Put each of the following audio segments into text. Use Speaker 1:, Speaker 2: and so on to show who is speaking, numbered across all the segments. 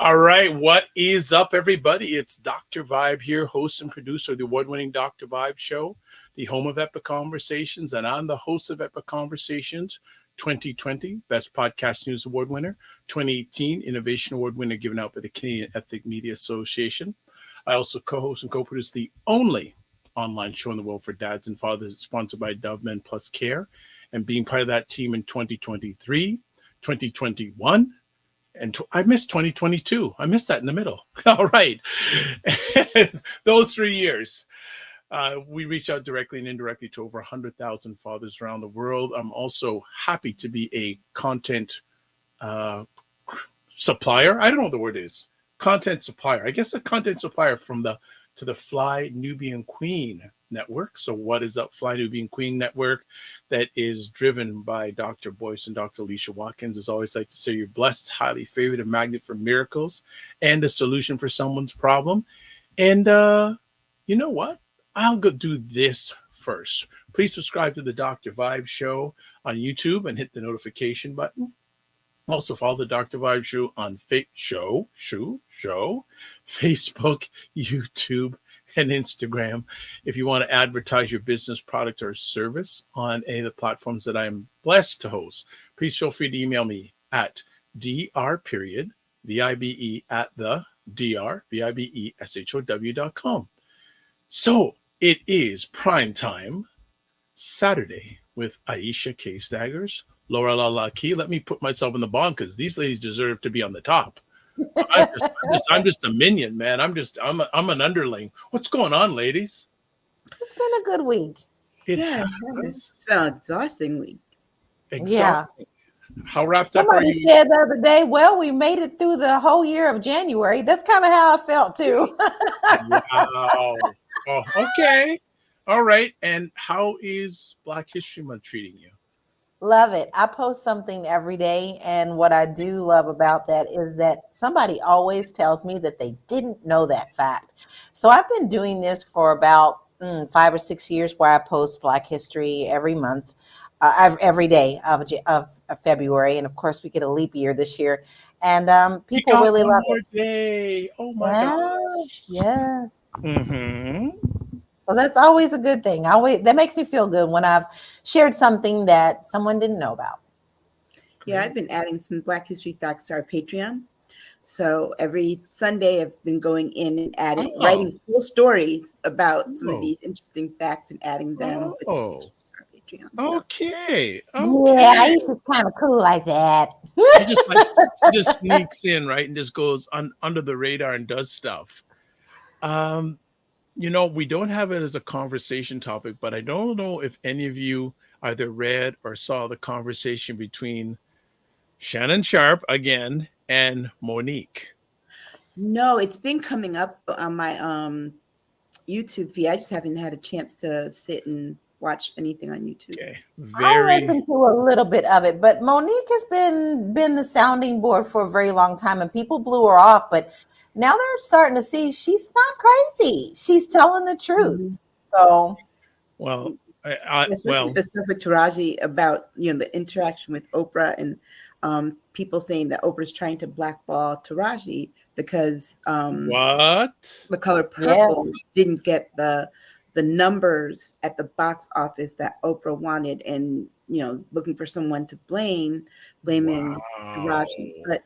Speaker 1: All right, what is up, everybody? It's Dr. Vibe here, host and producer of the award-winning Dr. Vibe Show, the home of Epic Conversations, and I'm the host of Epic Conversations 2020, Best Podcast News Award winner, 2018 Innovation Award winner given out by the Canadian Ethnic Media Association. I also co-host and co-produce the only online show in the world for dads and fathers. It's sponsored by Dove Men Plus Care, and being part of that team in 2023, 2021, and I missed 2022. I missed that in the middle. All right. Those 3 years, we reach out directly and indirectly to over 100,000 fathers around the world. I'm also happy to be a content supplier. I don't know what the word is. Content supplier. I guess a content supplier to the Fly Nubian Queen Network. So what is up, Fly Nubian Queen Network, that is driven by Dr. Boyce and Dr. Alicia Watkins. As always, like to say you're blessed, highly favored, a magnet for miracles, and a solution for someone's problem. And you know what? I'll go do this first. Please subscribe to the Dr. Vibe Show on YouTube and hit the notification button. Also follow the Dr. Vibe Show on Facebook, YouTube, and Instagram. If you want to advertise your business, product, or service on any of the platforms that I am blessed to host, please feel free to email me at dr.vibe at the dr.vibeshow.com. So it is prime time Saturday with Aisha K. Staggers, LaLa Key. Let me put myself in the bond because these ladies deserve to be on the top. I'm just a minion, man. I'm an underling. What's going on, ladies?
Speaker 2: It's been a good week.
Speaker 3: It's been an exhausting week.
Speaker 1: Exhausting. Yeah. How wrapped up are you?
Speaker 2: Somebody said the other day, well, we made it through the whole year of January. That's kind of how I felt too.
Speaker 1: Wow. Oh, okay. All right. And how is Black History Month treating you?
Speaker 2: Love it. I post something every day. And what I do love about that is that somebody always tells me that they didn't know that fact. So I've been doing this for about 5 or 6 years where I post Black history every month, every day of February. And of course, we get a leap year this year. And people really love it.
Speaker 1: Day. Oh my gosh.
Speaker 2: Yes.
Speaker 1: Mm-hmm.
Speaker 2: So that's always a good thing. That makes me feel good when I've shared something that someone didn't know about.
Speaker 3: Yeah, I've been adding some Black History facts to our Patreon. So every Sunday I've been going in and writing cool stories about some of these interesting facts and adding them to our Patreon. So.
Speaker 1: Okay.
Speaker 2: Yeah, Aisha's kind of cool like that.
Speaker 1: She just sneaks in, right, and just goes under the radar and does stuff. We don't have it as a conversation topic, but I don't know if any of you either read or saw the conversation between Shannon Sharpe again and Monique.
Speaker 3: No, it's been coming up on my YouTube feed. I just haven't had a chance to sit and watch anything on YouTube.
Speaker 1: Okay.
Speaker 2: I listened to a little bit of it, but Monique has been the sounding board for a very long time, and people blew her off, but now they're starting to see she's not crazy. She's telling the truth. Mm-hmm. So,
Speaker 1: well,
Speaker 3: especially the stuff with Taraji about the interaction with Oprah and people saying that Oprah's trying to blackball Taraji because The Color Purple didn't get the numbers at the box office that Oprah wanted, and looking for someone to blaming Taraji, but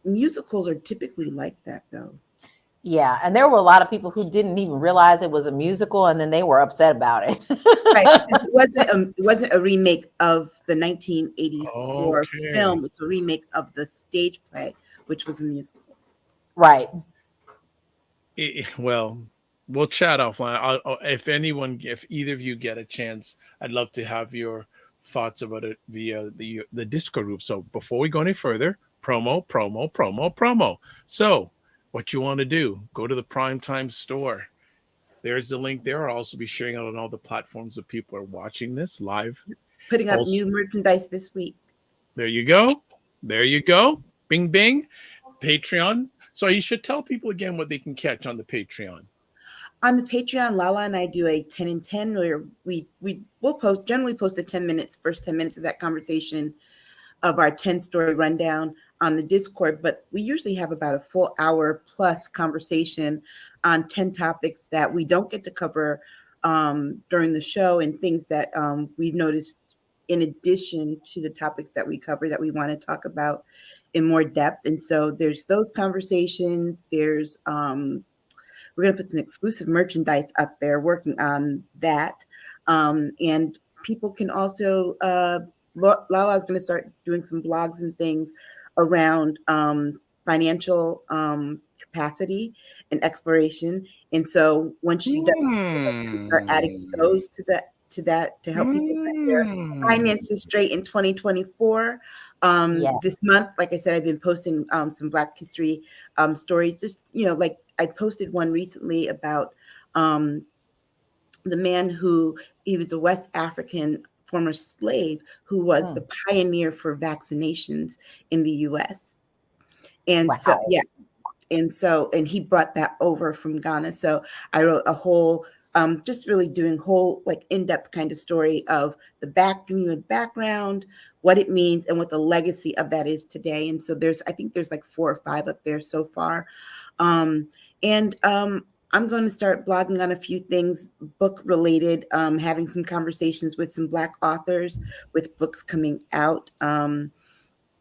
Speaker 3: musicals are typically like that, though.
Speaker 2: Yeah, and there were a lot of people who didn't even realize it was a musical, and then they were upset about it.
Speaker 3: Right, it wasn't a remake of the 1984 film. It's a remake of the stage play, which was a musical.
Speaker 2: Right.
Speaker 1: We'll chat offline. If either of you get a chance, I'd love to have your thoughts about it via the Discord group. So before we go any further, promo. So what you want to do, go to the Primetime store. There's the link there. I'll also be sharing it on all the platforms that people are watching this live.
Speaker 3: Putting up new merchandise this week.
Speaker 1: There you go. Bing, bing. Patreon. So you should tell people again what they can catch on the Patreon.
Speaker 3: On the Patreon, LaLa and I do a 10 and 10 where we'll generally post the 10 minutes, first 10 minutes of that conversation of our 10-story rundown on the Discord, but we usually have about a full hour plus conversation on 10 topics that we don't get to cover during the show, and things that we've noticed in addition to the topics that we cover that we want to talk about in more depth. And so there's those conversations. There's we're going to put some exclusive merchandise up there, working on that. And people can also, LaLa is going to start doing some blogs and things around financial capacity and exploration. And so once she does, start adding those to that to help people get their finances straight in 2024. This month, like I said, I've been posting some Black history stories. Just, like I posted one recently about the man who, he was a West African former slave who was the pioneer for vaccinations in the US. And so, yes. And he brought that over from Ghana. So I wrote a whole, just really doing whole, like, in-depth kind of story of the background, what it means, and what the legacy of that is today. And so I think there's like 4 or 5 up there so far. I'm going to start blogging on a few things book related, having some conversations with some Black authors with books coming out. And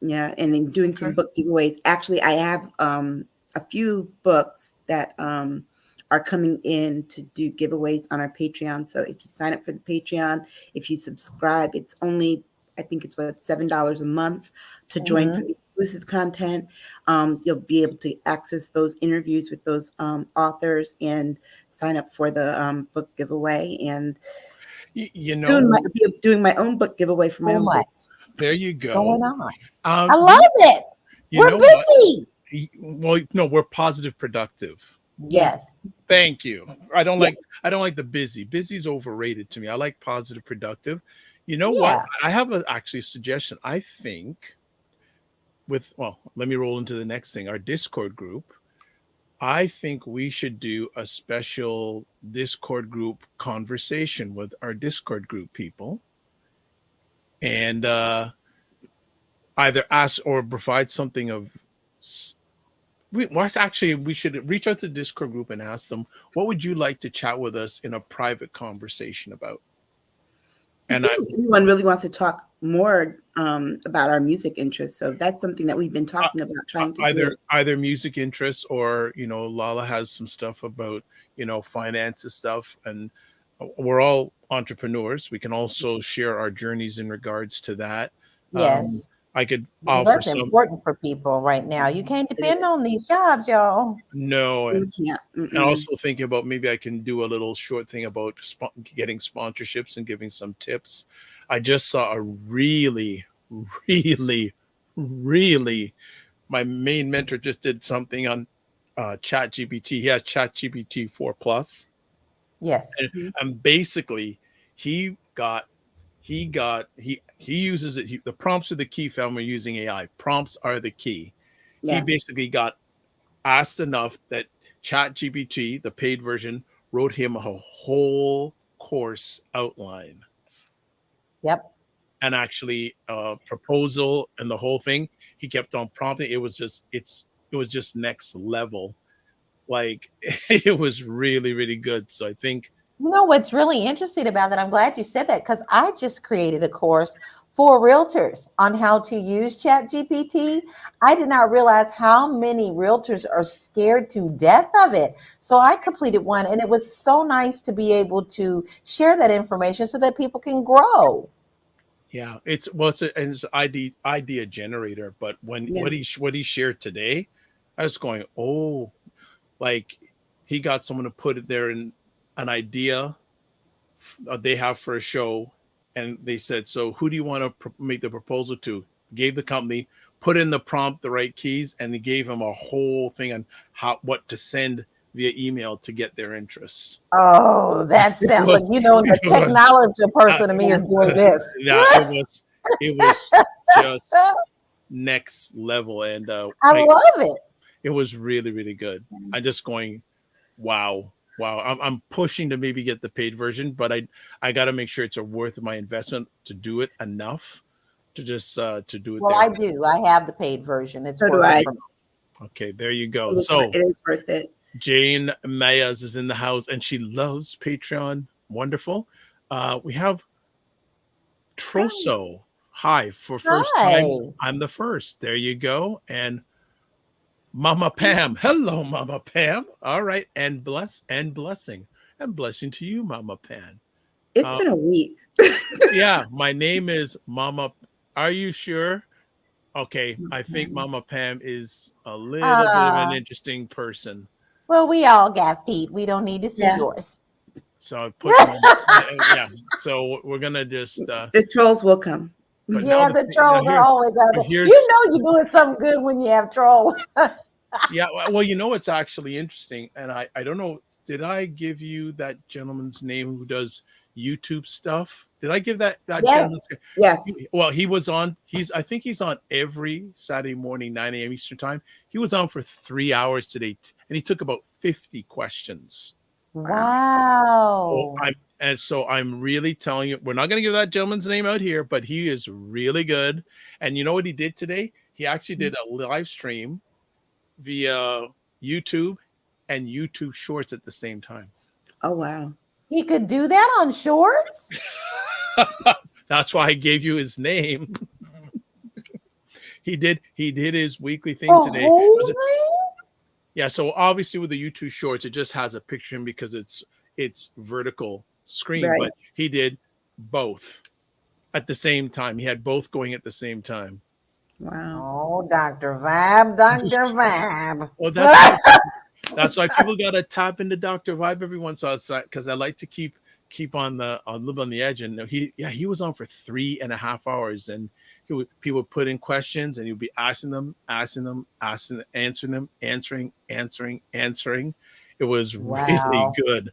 Speaker 3: then doing some book giveaways. Actually, I have a few books that are coming in to do giveaways on our Patreon. So if you sign up for the Patreon, if you subscribe, it's only, I think it's $7 a month to join for the exclusive content. You'll be able to access those interviews with those authors and sign up for the book giveaway. And soon I'll be doing my own book giveaway for my own books.
Speaker 1: There you go.
Speaker 2: Going on. I love it. We're busy.
Speaker 1: Well, no, we're positive, productive.
Speaker 2: Yes.
Speaker 1: Thank you. I don't like the busy. Busy is overrated to me. I like positive, productive. You know what? I have actually a suggestion. I think let me roll into the next thing. Our Discord group. I think we should do a special Discord group conversation with our Discord group people. And either ask or provide something of. We should reach out to the Discord group and ask them, what would you like to chat with us in a private conversation about?
Speaker 3: And everyone really wants to talk more about our music interests. So that's something that we've been talking about, trying to
Speaker 1: either music interests, or LaLa has some stuff about finances stuff, and we're all entrepreneurs. We can also share our journeys in regards to that.
Speaker 2: Yes.
Speaker 1: I could offer
Speaker 2: that's important for people right now. You can't depend on these jobs, y'all.
Speaker 1: No, and also thinking about maybe I can do a little short thing about getting sponsorships and giving some tips. I just saw a really, really, really, my main mentor just did something on ChatGPT. He has ChatGPT 4+.
Speaker 2: Yes,
Speaker 1: and basically he uses it. The prompts are the key. Family using AI. Prompts are the key. Yeah. He basically got asked enough that ChatGPT, the paid version, wrote him a whole course outline.
Speaker 2: Yep.
Speaker 1: And actually a proposal and the whole thing. He kept on prompting. It was just next level. Like, it was really, really good. So I think.
Speaker 2: What's really interesting about that, I'm glad you said that, because I just created a course for realtors on how to use ChatGPT. I did not realize how many realtors are scared to death of it. So I completed one, and it was so nice to be able to share that information so that people can grow.
Speaker 1: Yeah, it's an idea generator. But what he shared today, I was going, like, he got someone to put it there in an idea they have for a show, and they said, so who do you want to make the proposal to? Gave the company, put in the prompt, the right keys, and they gave him a whole thing on what to send via email to get their interest.
Speaker 2: Oh, that sounds like, the technology person to me is doing this.
Speaker 1: Yeah, it was just next level, and
Speaker 2: I love it.
Speaker 1: It was really, really good. I'm just going, wow. I'm pushing to maybe get the paid version, but I got to make sure it's worth my investment to do it enough. to just to do it
Speaker 2: Well,
Speaker 1: there.
Speaker 2: I do. I have the paid version. It's
Speaker 3: So do
Speaker 2: worth
Speaker 3: I.
Speaker 2: it for me.
Speaker 1: Okay, there you go.
Speaker 3: It
Speaker 1: So
Speaker 3: is worth it.
Speaker 1: Jane Mayas is in the house, and she loves Patreon. Wonderful. We have Troso. Hi, for first
Speaker 2: Hi.
Speaker 1: time. I'm the first. There you go. And Mama Pam. Hello, Mama Pam. All right. And blessing. And blessing to you, Mama Pam.
Speaker 3: It's been a week.
Speaker 1: Yeah, my name is Mama. Are you sure? Okay, I think Mama Pam is a little bit of an interesting person.
Speaker 2: Well, we all got feet. We don't need to see yours.
Speaker 1: So I put yeah. So we're gonna just
Speaker 3: the trolls will come.
Speaker 2: Yeah, the trolls are always out there. You know you're doing something good when you have trolls.
Speaker 1: Yeah, well, you know it's actually interesting, and I don't know. Did I give you that gentleman's name who does YouTube stuff? Did I give that gentleman's name?
Speaker 3: Yes.
Speaker 1: Well, he was on. I think he's on every Saturday morning, 9 a.m. Eastern time. He was on for 3 hours today, and he took about 50 questions.
Speaker 2: Wow.
Speaker 1: So I'm really telling you, we're not going to give that gentleman's name out here, but he is really good. And you know what he did today? He actually did a live stream via YouTube and YouTube Shorts at the same time.
Speaker 3: Oh, wow.
Speaker 2: He could do that on Shorts?
Speaker 1: That's why I gave you his name. He did his weekly thing today. Yeah, so obviously with the YouTube Shorts, it just has a picture of him because it's vertical screen, right. But he did both at the same time. He had both going at the same time.
Speaker 3: Wow.
Speaker 2: Oh, Dr. Vibe, Dr. Vibe.
Speaker 1: Well, that's why people got to tap into Dr. Vibe every once in a while, because I like to keep on a little on the edge. And he was on for 3.5 hours, and people would put in questions, and he'd be answering them, answering. It was really good.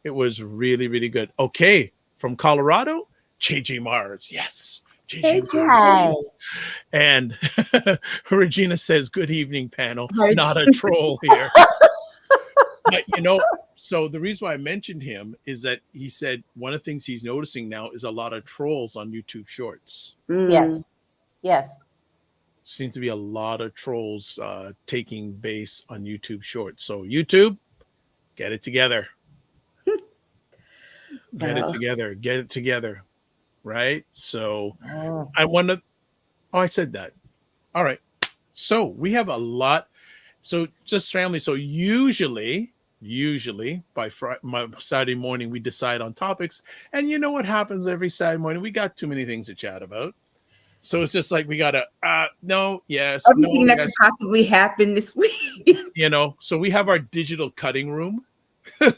Speaker 1: It was really, really good. Okay, from Colorado, JJ Mars. Yes.
Speaker 2: Hi.
Speaker 1: And Regina says, "Good evening, panel." Not a troll here. But so the reason why I mentioned him is that he said one of the things he's noticing now is a lot of trolls on YouTube Shorts.
Speaker 2: Yes.
Speaker 1: Seems to be a lot of trolls taking base on YouTube Shorts. So YouTube, get it together. Get it together. Right? So I want to. Oh, I said that. All right. So we have a lot. So just family. So usually by Saturday morning, we decide on topics. And you know what happens every Saturday morning? We got too many things to chat about. So it's just like we got to, no, yes.
Speaker 3: Everything that could possibly happen this week.
Speaker 1: So we have our digital cutting room.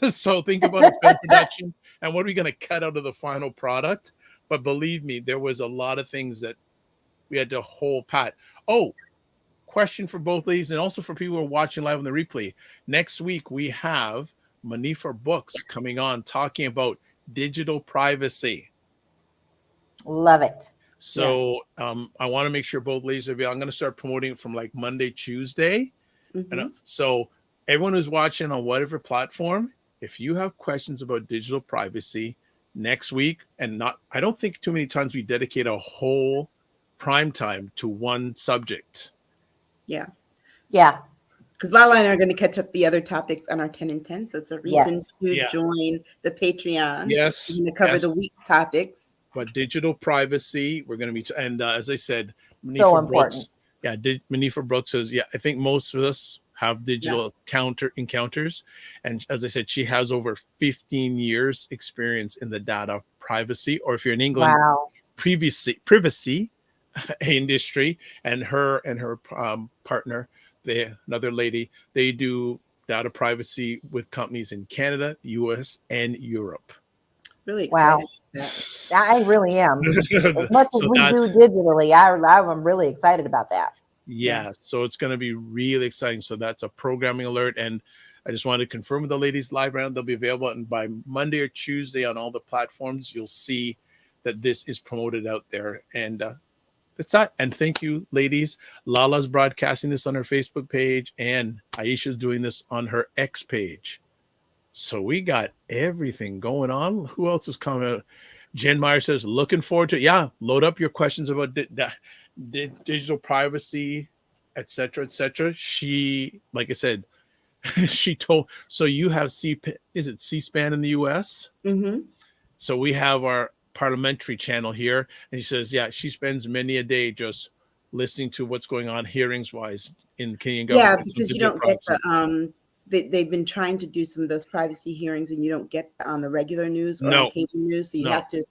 Speaker 1: So think about a film production and what are we going to cut out of the final product? But believe me, there was a lot of things that we had to hold pat. Oh, question for both ladies and also for people who are watching live on the replay. Next week, we have Manifa Books coming on talking about digital privacy.
Speaker 2: Love it.
Speaker 1: So I want to make sure both ladies are available. I'm going to start promoting it from like Monday, Tuesday. Mm-hmm. So everyone who's watching on whatever platform, if you have questions about digital privacy next week, I don't think too many times we dedicate a whole prime time to one subject.
Speaker 3: Yeah. Because LaLa and I are going to catch up the other topics on our 10 and 10. So it's a reason to join the Patreon.
Speaker 1: Yes.
Speaker 3: We're going to cover the week's topics.
Speaker 1: But digital privacy, we're going to be, and as I said,
Speaker 2: Manifa Brooks.
Speaker 1: Manifa Brooks says, I think most of us have digital encounters. And as I said, she has over 15 years experience in the data privacy, or if you're in England, privacy industry. And her partner, another lady, they do data privacy with companies in Canada, US, and Europe.
Speaker 3: Really excited.
Speaker 2: Wow. I really am. As much as we do digitally, I'm really excited about that.
Speaker 1: Yeah, so it's going to be really exciting. So that's a programming alert. And I just wanted to confirm with the ladies live round. They'll be available. And by Monday or Tuesday on all the platforms, you'll see that this is promoted out there. And that's that. And thank you, ladies. LaLa's broadcasting this on her Facebook page, and Aisha's doing this on her X page. So we got everything going on. Who else is coming out? Jen Meyer says, looking forward to it. Yeah, load up your questions about digital privacy, et cetera, et cetera. She, like I said, she told, so you have is it C-SPAN in the US?
Speaker 3: Mm-hmm.
Speaker 1: So we have our parliamentary channel here. And she says, yeah, she spends many a day just listening to what's going on hearings wise in Kenyan government.
Speaker 3: Yeah, because you don't get the, they've been trying to do some of those privacy hearings and you don't get on the regular news or on cable news. So you have to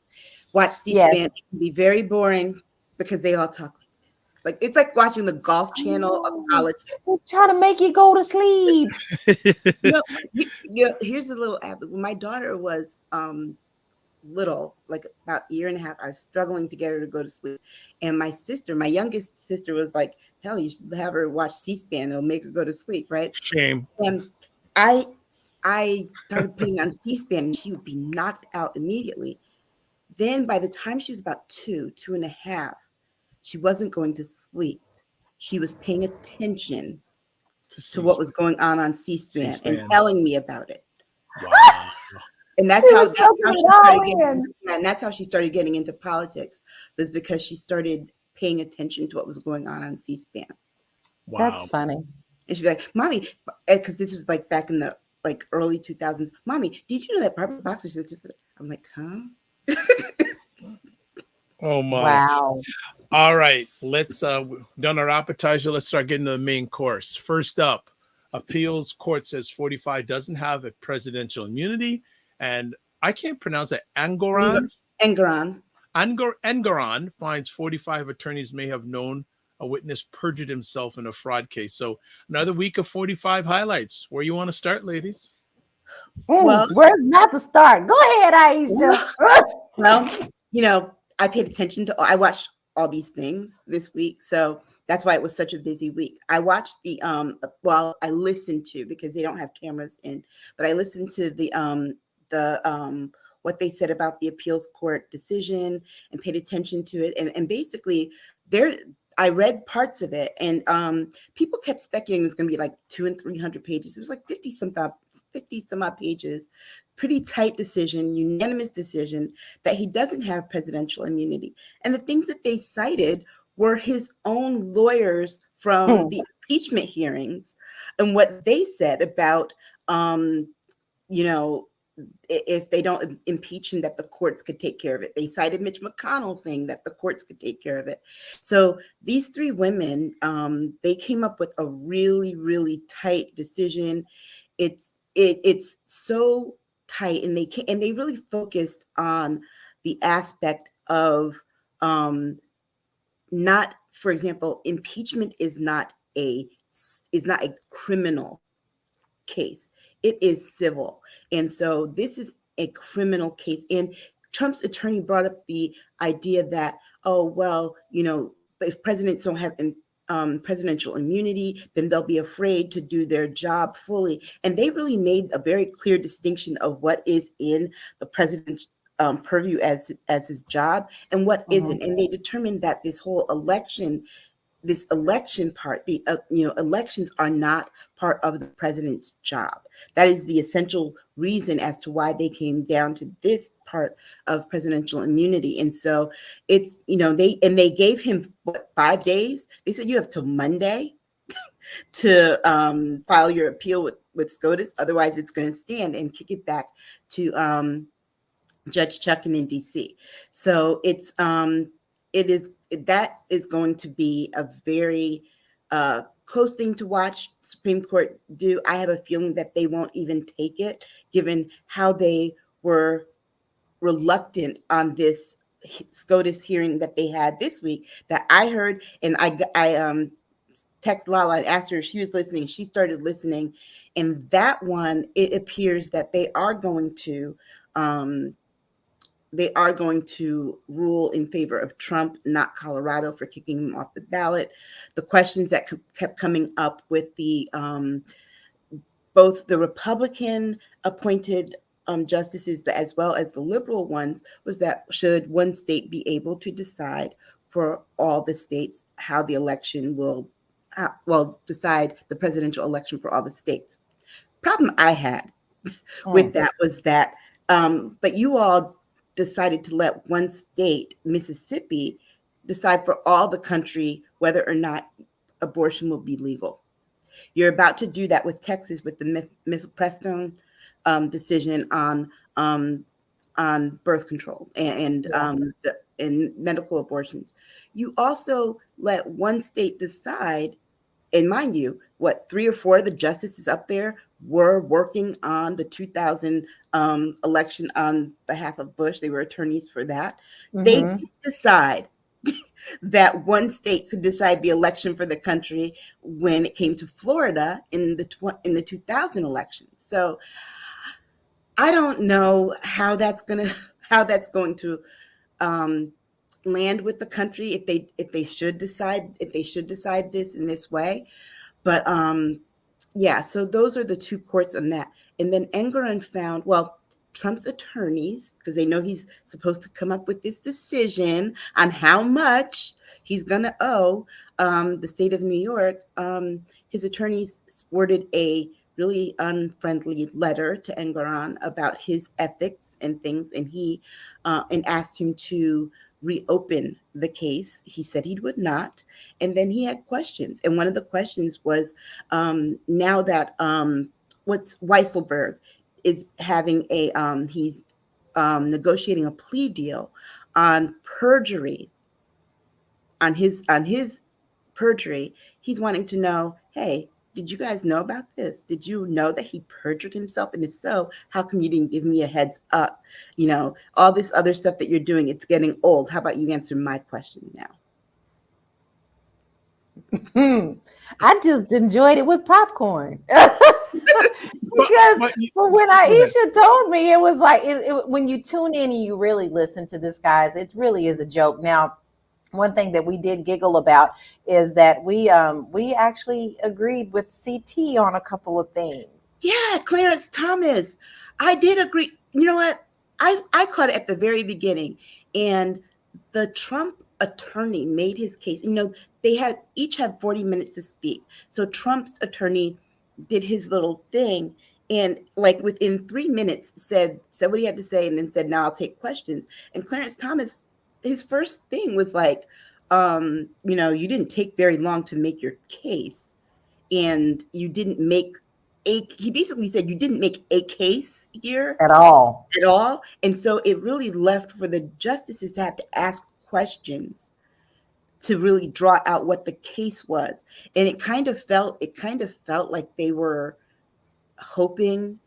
Speaker 3: watch C-SPAN. Yes. It can be very boring because they all talk like this. Like it's like watching the Golf Channel of politics.
Speaker 2: They try to make you go to sleep.
Speaker 3: Here's a little ad. When my daughter was little, like about a year and a half, I was struggling to get her to go to sleep. And my youngest sister was like, hell, you should have her watch C-SPAN. It'll make her go to sleep, right?
Speaker 1: Shame.
Speaker 3: And I started putting on C-SPAN and she would be knocked out immediately. Then by the time she was about 2.5, she wasn't going to sleep. She was paying attention to what was going on C-SPAN and telling me about it.
Speaker 1: Wow.
Speaker 3: And that's how she started getting into politics, was because she started paying attention to what was going on C-SPAN.
Speaker 2: Wow. That's funny.
Speaker 3: And she'd be like, Mommy, because this was like back in the like early 2000s. Mommy, did you know that Barbara Boxer said just? I'm like, huh?
Speaker 1: Oh my.
Speaker 2: Wow.
Speaker 1: All right. Let's done our appetizer. Let's start getting to the main course. First up, appeals court says 45 doesn't have a presidential immunity. And I can't pronounce it. Engoran finds 45 attorneys may have known a witness perjured himself in a fraud case. So another week of 45 highlights. Where you want to start, ladies?
Speaker 2: Well, where's not to start? Go ahead, Aisha.
Speaker 3: Well, I paid attention to. I watched all these things this week, so that's why it was such a busy week. I watched I listened to, because they don't have cameras in, but I listened to the what they said about the appeals court decision and paid attention to it. And basically I read parts of it, and people kept speculating it was going to be like 200 and 300 pages. It was like 50 some odd pages. Pretty tight decision, unanimous decision that he doesn't have presidential immunity. And the things that they cited were his own lawyers from the impeachment hearings and what they said about, if they don't impeach him, that the courts could take care of it. They cited Mitch McConnell saying that the courts could take care of it. So these three women, they came up with a really, really tight decision. It's so tight, and they really focused on the aspect of not, for example, impeachment is not a criminal case. It is civil. And so this is a criminal case. And Trump's attorney brought up the idea that, if presidents don't have presidential immunity, then they'll be afraid to do their job fully. And they really made a very clear distinction of what is in the president's purview as his job and what isn't. And they determined that this whole election part, elections are not part of the president's job. That is the essential reason as to why they came down to this part of presidential immunity. And so it's, they gave him 5 days. They said you have till Monday to file your appeal with SCOTUS. Otherwise it's going to stand, and kick it back to Judge Chuckin in DC. So that is going to be a very close thing to watch Supreme Court do. I have a feeling that they won't even take it, given how they were reluctant on this SCOTUS hearing that they had this week that I heard. And I texted LaLa and asked her if she was listening. She started listening. And that one, it appears that they are going to rule in favor of Trump, not Colorado, for kicking him off the ballot. The questions that kept coming up with the both the Republican appointed justices, but as well as the liberal ones, was that should one state be able to decide for all the states how the election will, decide the presidential election for all the states. Problem I had with that was that, but you all decided to let one state, Mississippi, decide for all the country whether or not abortion will be legal. You're about to do that with Texas with the mifepristone decision on birth control and medical abortions. You also let one state decide, and mind you, what, 3 or 4 of the justices up there were working on the 2000 election on behalf of Bush. They were attorneys for that. Mm-hmm. They decide that one state could decide the election for the country when it came to Florida in the 2000 election. So I don't know how that's going to land with the country if they should decide this in this way. But yeah, so those are the 2 courts on that. And then Engoran found, well, Trump's attorneys, because they know he's supposed to come up with this decision on how much he's going to owe the state of New York. His attorneys worded a really unfriendly letter to Engoran about his ethics and things, and he and asked him to reopen the case. He said he would not, and then he had questions. And one of the questions was, now that what's Weisselberg is having a he's negotiating a plea deal on perjury, on his perjury. He's wanting to know, hey, did you guys know about this? Did you know that he perjured himself? And if so, how come you didn't give me a heads up? You know, all this other stuff that you're doing, it's getting old. How about you answer my question now?
Speaker 2: I just enjoyed it with popcorn. Because when Aisha told me, it was like, when you tune in and you really listen to this, guys, it really is a joke. Now, one thing that we did giggle about is that we actually agreed with CT on a couple of things.
Speaker 3: Yeah, Clarence Thomas. I did agree. You know what? I caught it at the very beginning, and the Trump attorney made his case. You know, they each had 40 minutes to speak. So Trump's attorney did his little thing, and like within 3 minutes said what he had to say, and then said, now I'll take questions. And Clarence Thomas, his first thing was like, you know, you didn't take very long to make your case, and you didn't make he basically said you didn't make a case here
Speaker 2: at all.
Speaker 3: And so it really left for the justices to have to ask questions to really draw out what the case was. And it kind of felt like they were hoping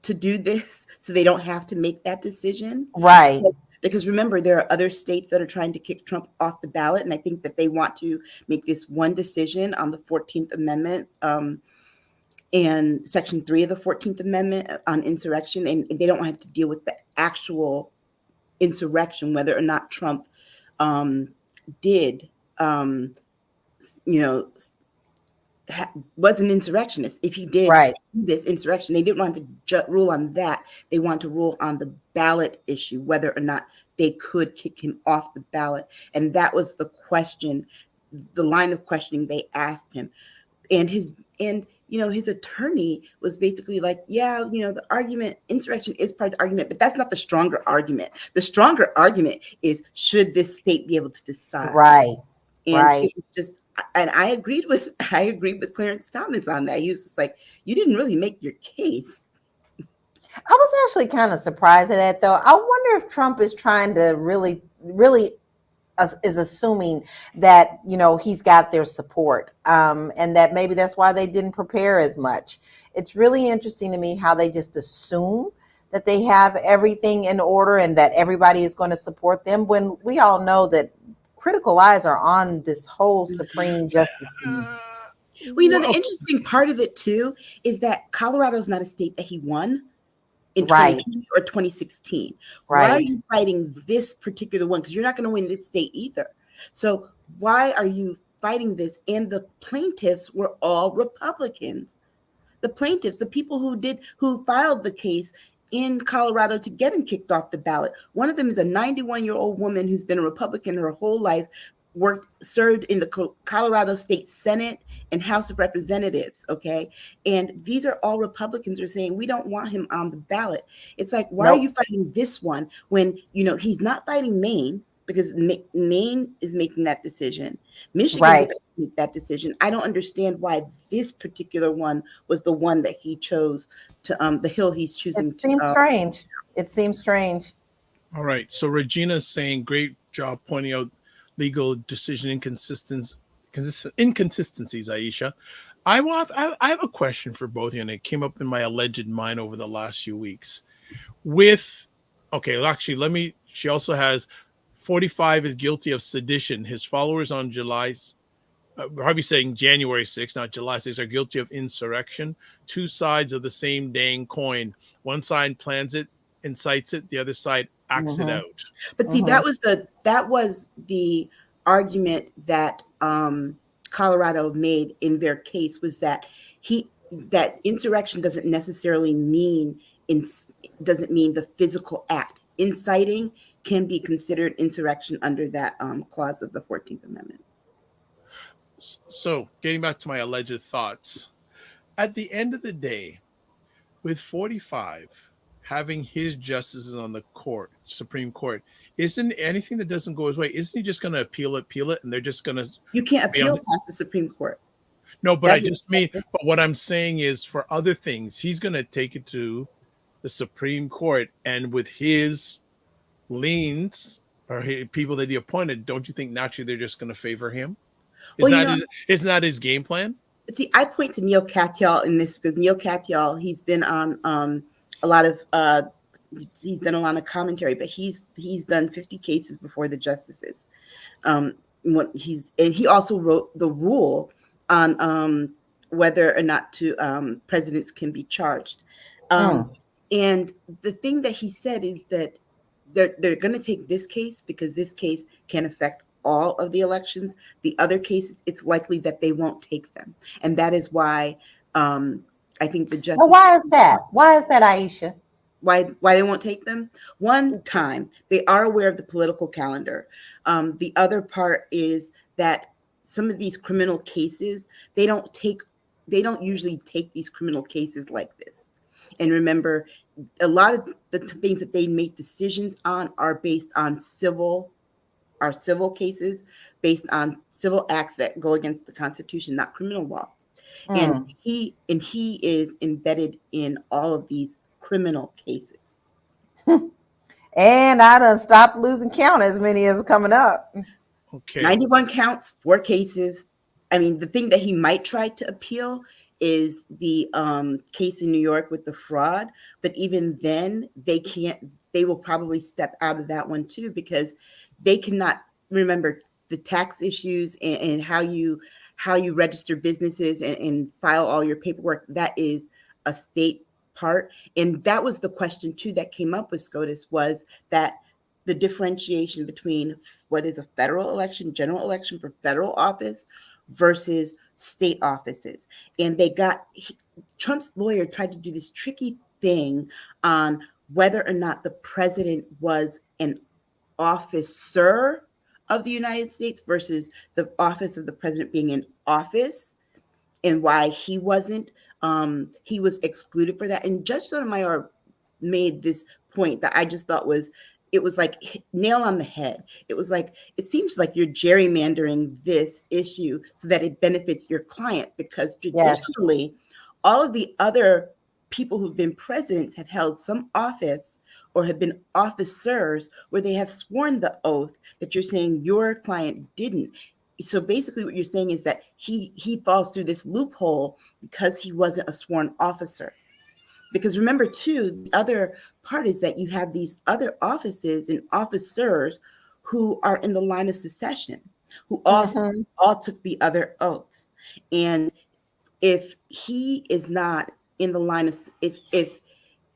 Speaker 3: to do this so they don't have to make that decision.
Speaker 2: Right.
Speaker 3: Because remember, there are other states that are trying to kick Trump off the ballot. And I think that they want to make this one decision on the 14th Amendment and Section 3 of the 14th Amendment on insurrection. And they don't have to deal with the actual insurrection, whether or not Trump did, you know, was an insurrectionist. If he did this insurrection, they didn't want to rule on that. They want to rule on the ballot issue, whether or not they could kick him off the ballot. And that was the question, the line of questioning they asked him. And you know, his attorney was basically like, yeah, you know, the argument, insurrection is part of the argument, but that's not the stronger argument. The stronger argument is, should this state be able to decide?
Speaker 2: Right.
Speaker 3: And it was just, and I agreed with Clarence Thomas on that. He was just like, you didn't really make your case.
Speaker 2: I was actually kind of surprised at that, though. I wonder if Trump is trying to really is assuming that, you know, he's got their support, and that maybe that's why they didn't prepare as much. It's really interesting to me how they just assume that they have everything in order and that everybody is going to support them, when we all know that critical eyes are on this whole Supreme Justice.
Speaker 3: Well, you know, the interesting part of it too is that Colorado is not a state that he won in 2020 or 2016. Why are you fighting this particular one? Because you're not going to win this state either. So why are you fighting this? And the plaintiffs were all Republicans. The plaintiffs, the people who filed the case in Colorado to get him kicked off the ballot. One of them is a 91-year-old woman who's been a Republican her whole life, served in the Colorado State Senate and House of Representatives, okay? And these are all Republicans who are saying, we don't want him on the ballot. It's like, why are you fighting this one when, he's not fighting Maine, because Maine is making that decision. Michigan's making that decision. I don't understand why this particular one was the one that he chose to, the hill he's choosing to.
Speaker 2: It seems strange. It seems strange.
Speaker 1: All right. So Regina's saying, great job pointing out legal decision inconsistencies, Aisha. I have a question for both of you, and it came up in my alleged mind over the last few weeks. She also has 45 is guilty of sedition. His followers on January 6th, not July 6th, are guilty of insurrection. Two sides of the same dang coin. One side plans it, incites it. The other side acts it out.
Speaker 3: But see, that was the argument that Colorado made in their case, was that that insurrection doesn't necessarily mean the physical act. Inciting can be considered insurrection under that clause of the 14th Amendment.
Speaker 1: So getting back to my alleged thoughts, at the end of the day, with 45 having his justices on the Supreme Court, isn't anything that doesn't go his way, isn't he just going to appeal it, and they're just going to...
Speaker 3: You can't appeal past the Supreme Court.
Speaker 1: No, but but what I'm saying is, for other things, he's going to take it to the Supreme Court, and with his leans or people that he appointed, don't you think naturally they're just going to favor him? Isn't that his game plan?
Speaker 3: See, I point to Neil Katyal in this, because Neil Katyal, he's been on a lot of he's done a lot of commentary, but he's done 50 cases before the justices. He also wrote the rule on whether or not presidents can be charged. And the thing that he said is that they're going to take this case because this case can affect all of the elections. The other cases, it's likely that they won't take them. And that is why I think the justice...
Speaker 2: Well, why is that? Why is that, Aisha?
Speaker 3: Why they won't take them? One time, they are aware of the political calendar. The other part is that some of these criminal cases, they don't usually take these criminal cases like this. And remember, a lot of the things that they make decisions on are based on civil cases, based on civil acts that go against the Constitution, not criminal law. And he is embedded in all of these criminal cases.
Speaker 2: And I done stopped losing count as many as coming up.
Speaker 1: Okay.
Speaker 3: 91 counts, 4 cases. I mean, the thing that he might try to appeal is the case in New York with the fraud. But even then, they will probably step out of that one too, because they cannot remember the tax issues and how you register businesses and file all your paperwork. That is a state part. And that was the question too that came up with SCOTUS, was that the differentiation between what is a federal election, general election for federal office versus state offices. And Trump's lawyer tried to do this tricky thing on whether or not the president was an officer of the United States versus the office of the president being in office, and why he wasn't. He was excluded for that. And Judge Sotomayor made this point that I just thought was like nail on the head. It was like, it seems like you're gerrymandering this issue so that it benefits your client, because traditionally, all of the other people who've been presidents have held some office or have been officers where they have sworn the oath that you're saying your client didn't. So basically what you're saying is that he falls through this loophole because he wasn't a sworn officer. Because remember too, the other part is that you have these other offices and officers who are in the line of succession, who also all took the other oaths. And if he is not in the line of, if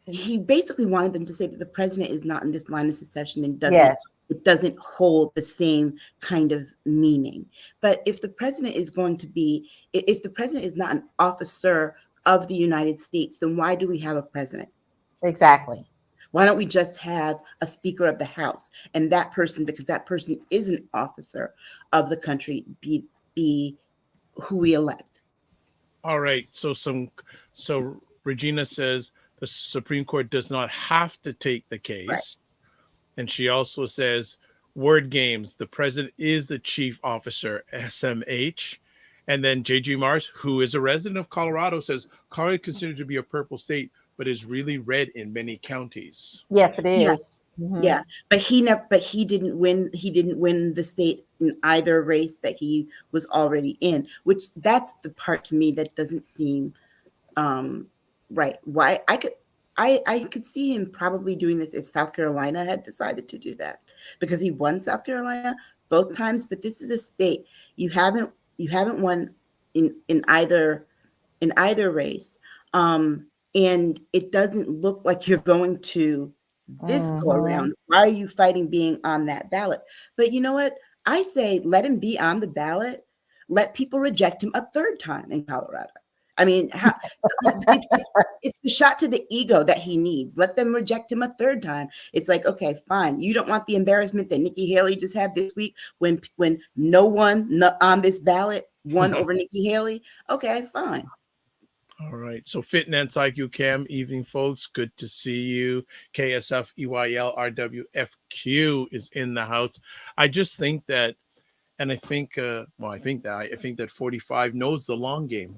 Speaker 3: he basically wanted them to say that the president is not in this line of succession and it doesn't hold the same kind of meaning. But if the president is if the president is not an officer of the United States, then why do we have a president?
Speaker 2: Exactly.
Speaker 3: Why don't we just have a Speaker of the House, and that person, because that person is an officer of the country, be who we elect?
Speaker 1: All right. So Regina says the Supreme Court does not have to take the case.
Speaker 3: Right.
Speaker 1: And she also says word games. The president is the chief officer, SMH. And then JG Mars, who is a resident of Colorado, says Colorado is considered to be a purple state, but is really red in many counties.
Speaker 2: Yes, it is.
Speaker 3: Yes. Mm-hmm. Yeah, but he didn't win. He didn't win the state in either race that he was already in. Which that's the part to me that doesn't seem right. Why I could see him probably doing this if South Carolina had decided to do that, because he won South Carolina both times. But this is a state you haven't won in either race, and it doesn't look like you're going to this go around. Why are you fighting being on that ballot? But you know what? I say let him be on the ballot. Let people reject him a third time in Colorado. I mean, it's the shot to the ego that he needs. Let them reject him a third time. It's like, okay, fine. You don't want the embarrassment that Nikki Haley just had this week when no one on this ballot won over Nikki Haley. Okay, fine.
Speaker 1: All right. So Fitness IQ Cam, evening, folks. Good to see you. KSF EYL RWFQ is in the house. I just think that, and I think, I think that 45 knows the long game.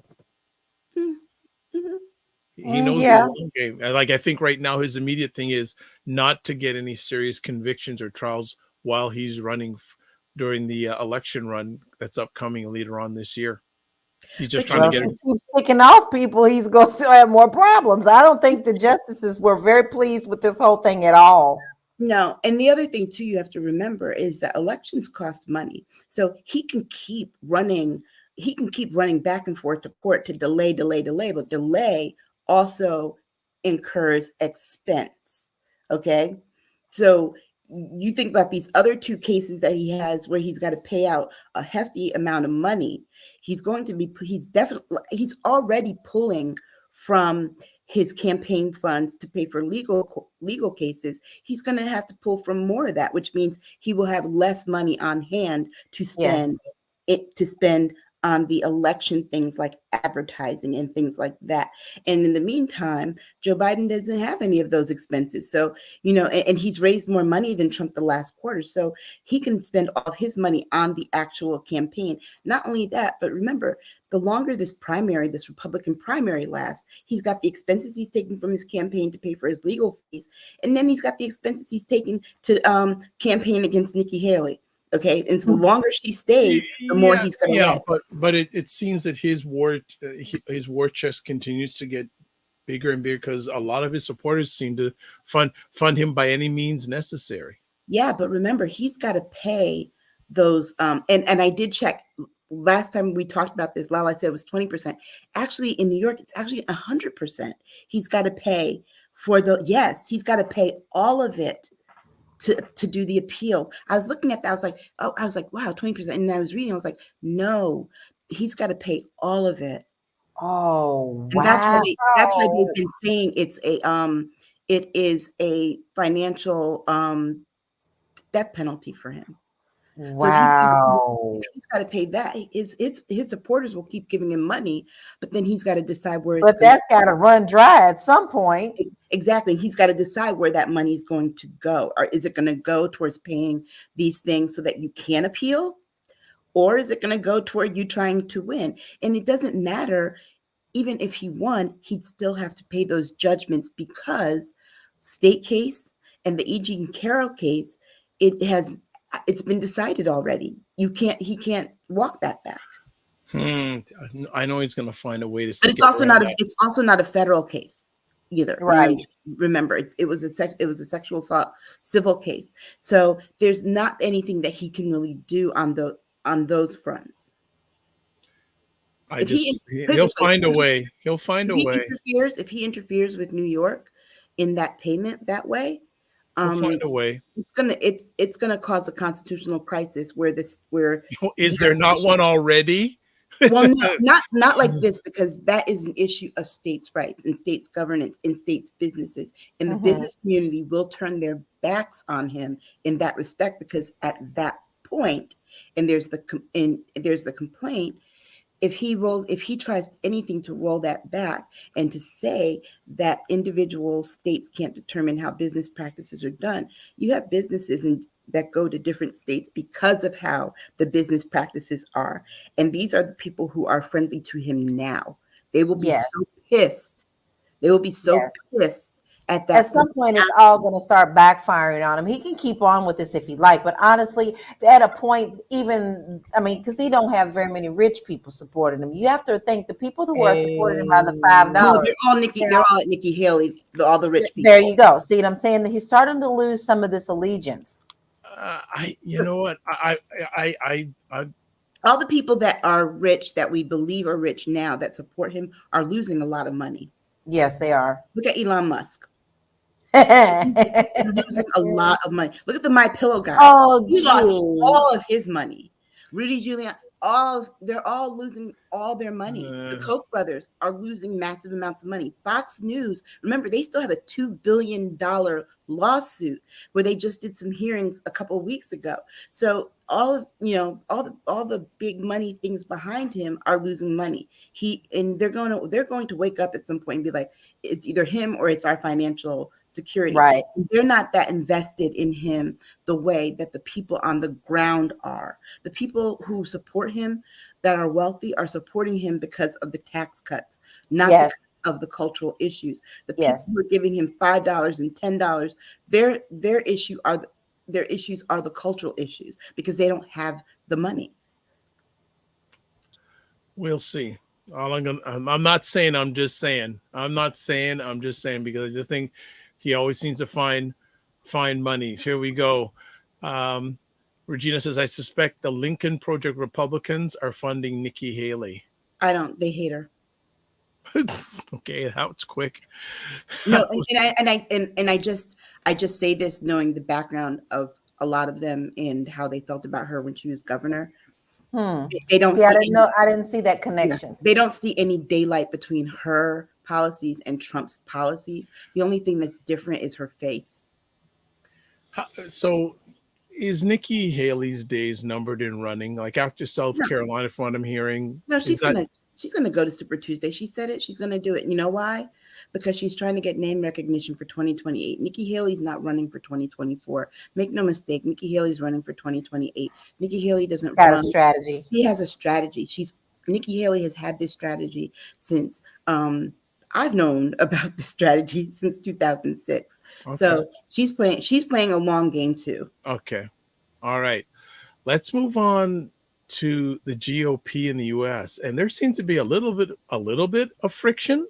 Speaker 3: Mm-hmm.
Speaker 1: He knows the long game. Like, I think right now his immediate thing is not to get any serious convictions or trials while he's running during the election run that's upcoming later on this year. He's just trying to get.
Speaker 2: If he keeps picking off people, he's going to still have more problems. I don't think the justices were very pleased with this whole thing at all.
Speaker 3: No, and the other thing too you have to remember is that elections cost money, so he can keep running. He can keep running back and forth to court to delay, but delay also incurs expense. Okay, so you think about these other two cases that he has where he's got to pay out a hefty amount of money. He's already pulling from his campaign funds to pay for legal cases. He's going to have to pull from more of that, which means he will have less money on hand to spend on the election things like advertising and things like that. And in the meantime, Joe Biden doesn't have any of those expenses. So, and he's raised more money than Trump the last quarter. So he can spend all his money on the actual campaign. Not only that, but remember, the longer this Republican primary lasts, he's got the expenses he's taking from his campaign to pay for his legal fees. And then he's got the expenses he's taking to campaign against Nikki Haley. Okay, and so the longer she stays, the more he's going to get.
Speaker 1: But it seems that his war chest continues to get bigger and bigger because a lot of his supporters seem to fund him by any means necessary.
Speaker 3: Yeah, but remember, he's got to pay those. And I did check last time we talked about this. LaLa said it was 20%. Actually, in New York, it's actually 100%. He's got to pay for he's got to pay all of it to do the appeal. I was looking at that. I was like, wow, 20%. And I was reading, I was like, no, he's got to pay all of it.
Speaker 2: Oh,
Speaker 3: and wow. That's why they've been saying it is a financial death penalty for him.
Speaker 2: Wow.
Speaker 3: So he's got to pay that. His supporters will keep giving him money, but then he's got to decide where
Speaker 2: it's got to run dry at some point.
Speaker 3: Exactly. He's got to decide where that money is going to go. Or is it going to go towards paying these things so that you can appeal? Or is it going to go toward you trying to win? And it doesn't matter. Even if he won, he'd still have to pay those judgments because state case and the E.G. Carroll case, it's been decided already. He can't walk that back.
Speaker 1: I know he's going to find a way to.
Speaker 3: But it's also not a federal case either.
Speaker 2: Right.
Speaker 3: Remember, it was a sexual assault civil case. So there's not anything that he can really do on those fronts.
Speaker 1: He'll find a way. He'll find a way.
Speaker 3: If he interferes with New York in that payment that way,
Speaker 1: he'll find a way.
Speaker 3: It's gonna cause a constitutional crisis where
Speaker 1: is there not one already?
Speaker 3: Well, no, not like this, because that is an issue of states' rights and states' governance and states' businesses. And the business community will turn their backs on him in that respect, because at that point, and there's the complaint, if he tries anything to roll that back and to say that individual states can't determine how business practices are done, you have businesses that go to different states because of how the business practices are. And these are the people who are friendly to him now. They will be so pissed. They will be so pissed at that.
Speaker 2: At some point, it's all going to start backfiring on him. He can keep on with this if he like, but honestly, at a point, because he don't have very many rich people supporting him. You have to think the people who are supporting him by the $5.
Speaker 3: No, they're all at Nikki Haley. All the rich people.
Speaker 2: There you go. See what I'm saying? That he's starting to lose some of this allegiance.
Speaker 1: You know what?
Speaker 3: All the people that are rich, that we believe are rich now, that support him, are losing a lot of money.
Speaker 2: Yes, they are.
Speaker 3: Look at Elon Musk. Losing a lot of money. Look at the My Pillow guy.
Speaker 2: Oh,
Speaker 3: he lost all of his money. Rudy Giuliani, they're all losing all their money. The Koch brothers are losing massive amounts of money. Fox News, remember, they still have a $2 billion lawsuit where they just did some hearings a couple of weeks ago. So all the big money things behind him are losing money. They're going to wake up at some point and be like, it's either him or it's our financial security.
Speaker 2: Right.
Speaker 3: They're not that invested in him the way that the people on the ground are. The people who support him that are wealthy are supporting him because of the tax cuts, not because of the cultural issues. The people who are giving him $5 and $10, their issues are the cultural issues, because they don't have the money.
Speaker 1: We'll see. I'm not saying, I'm just saying, because I just think he always seems to find money. Here we go. Regina says, I suspect the Lincoln Project Republicans are funding Nikki Haley.
Speaker 3: They hate her.
Speaker 1: Okay, that was quick.
Speaker 3: No, and I just say this knowing the background of a lot of them and how they felt about her when she was governor. They don't.
Speaker 2: I didn't see that connection.
Speaker 3: Yeah, they don't see any daylight between her policies and Trump's policies. The only thing that's different is her face.
Speaker 1: So, is Nikki Haley's days numbered in running? Like after South Carolina, from what I'm hearing?
Speaker 3: No, she's gonna go to Super Tuesday. She said it. She's gonna do it. You know why? Because she's trying to get name recognition for 2028. Nikki Haley's not running for 2024. Make no mistake, Nikki Haley's running for 2028. Nikki Haley doesn't
Speaker 2: got a strategy.
Speaker 3: She has a strategy. Nikki Haley has had this strategy since I've known about this strategy since 2006. Okay. So she's playing a long game too.
Speaker 1: Okay. All right. Let's move on to the GOP in the US. And there seems to be a little bit of friction.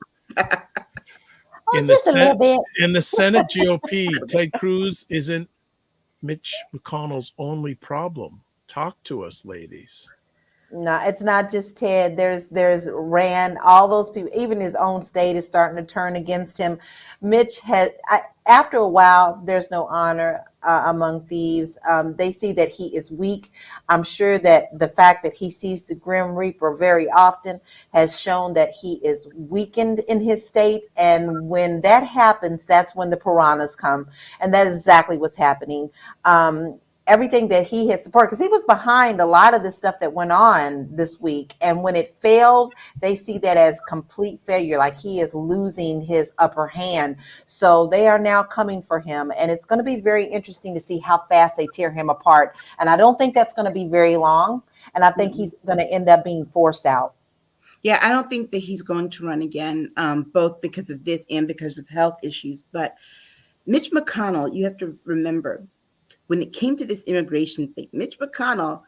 Speaker 1: In the Senate GOP. Ted Cruz isn't Mitch McConnell's only problem. Talk to us, ladies.
Speaker 2: No, it's not just Ted. There's Rand, all those people, even his own state is starting to turn against him. Mitch after a while, there's no honor among thieves. They see that he is weak. I'm sure that the fact that he sees the Grim Reaper very often has shown that he is weakened in his state. And when that happens, that's when the piranhas come. And that is exactly what's happening. Everything that he has supported, because he was behind a lot of the stuff that went on this week. And when it failed, they see that as complete failure, like he is losing his upper hand. So they are now coming for him. And it's going to be very interesting to see how fast they tear him apart. And I don't think that's going to be very long. And I think he's going to end up being forced out.
Speaker 3: Yeah, I don't think that he's going to run again, both because of this and because of health issues. But Mitch McConnell, you have to remember, when it came to this immigration thing, Mitch McConnell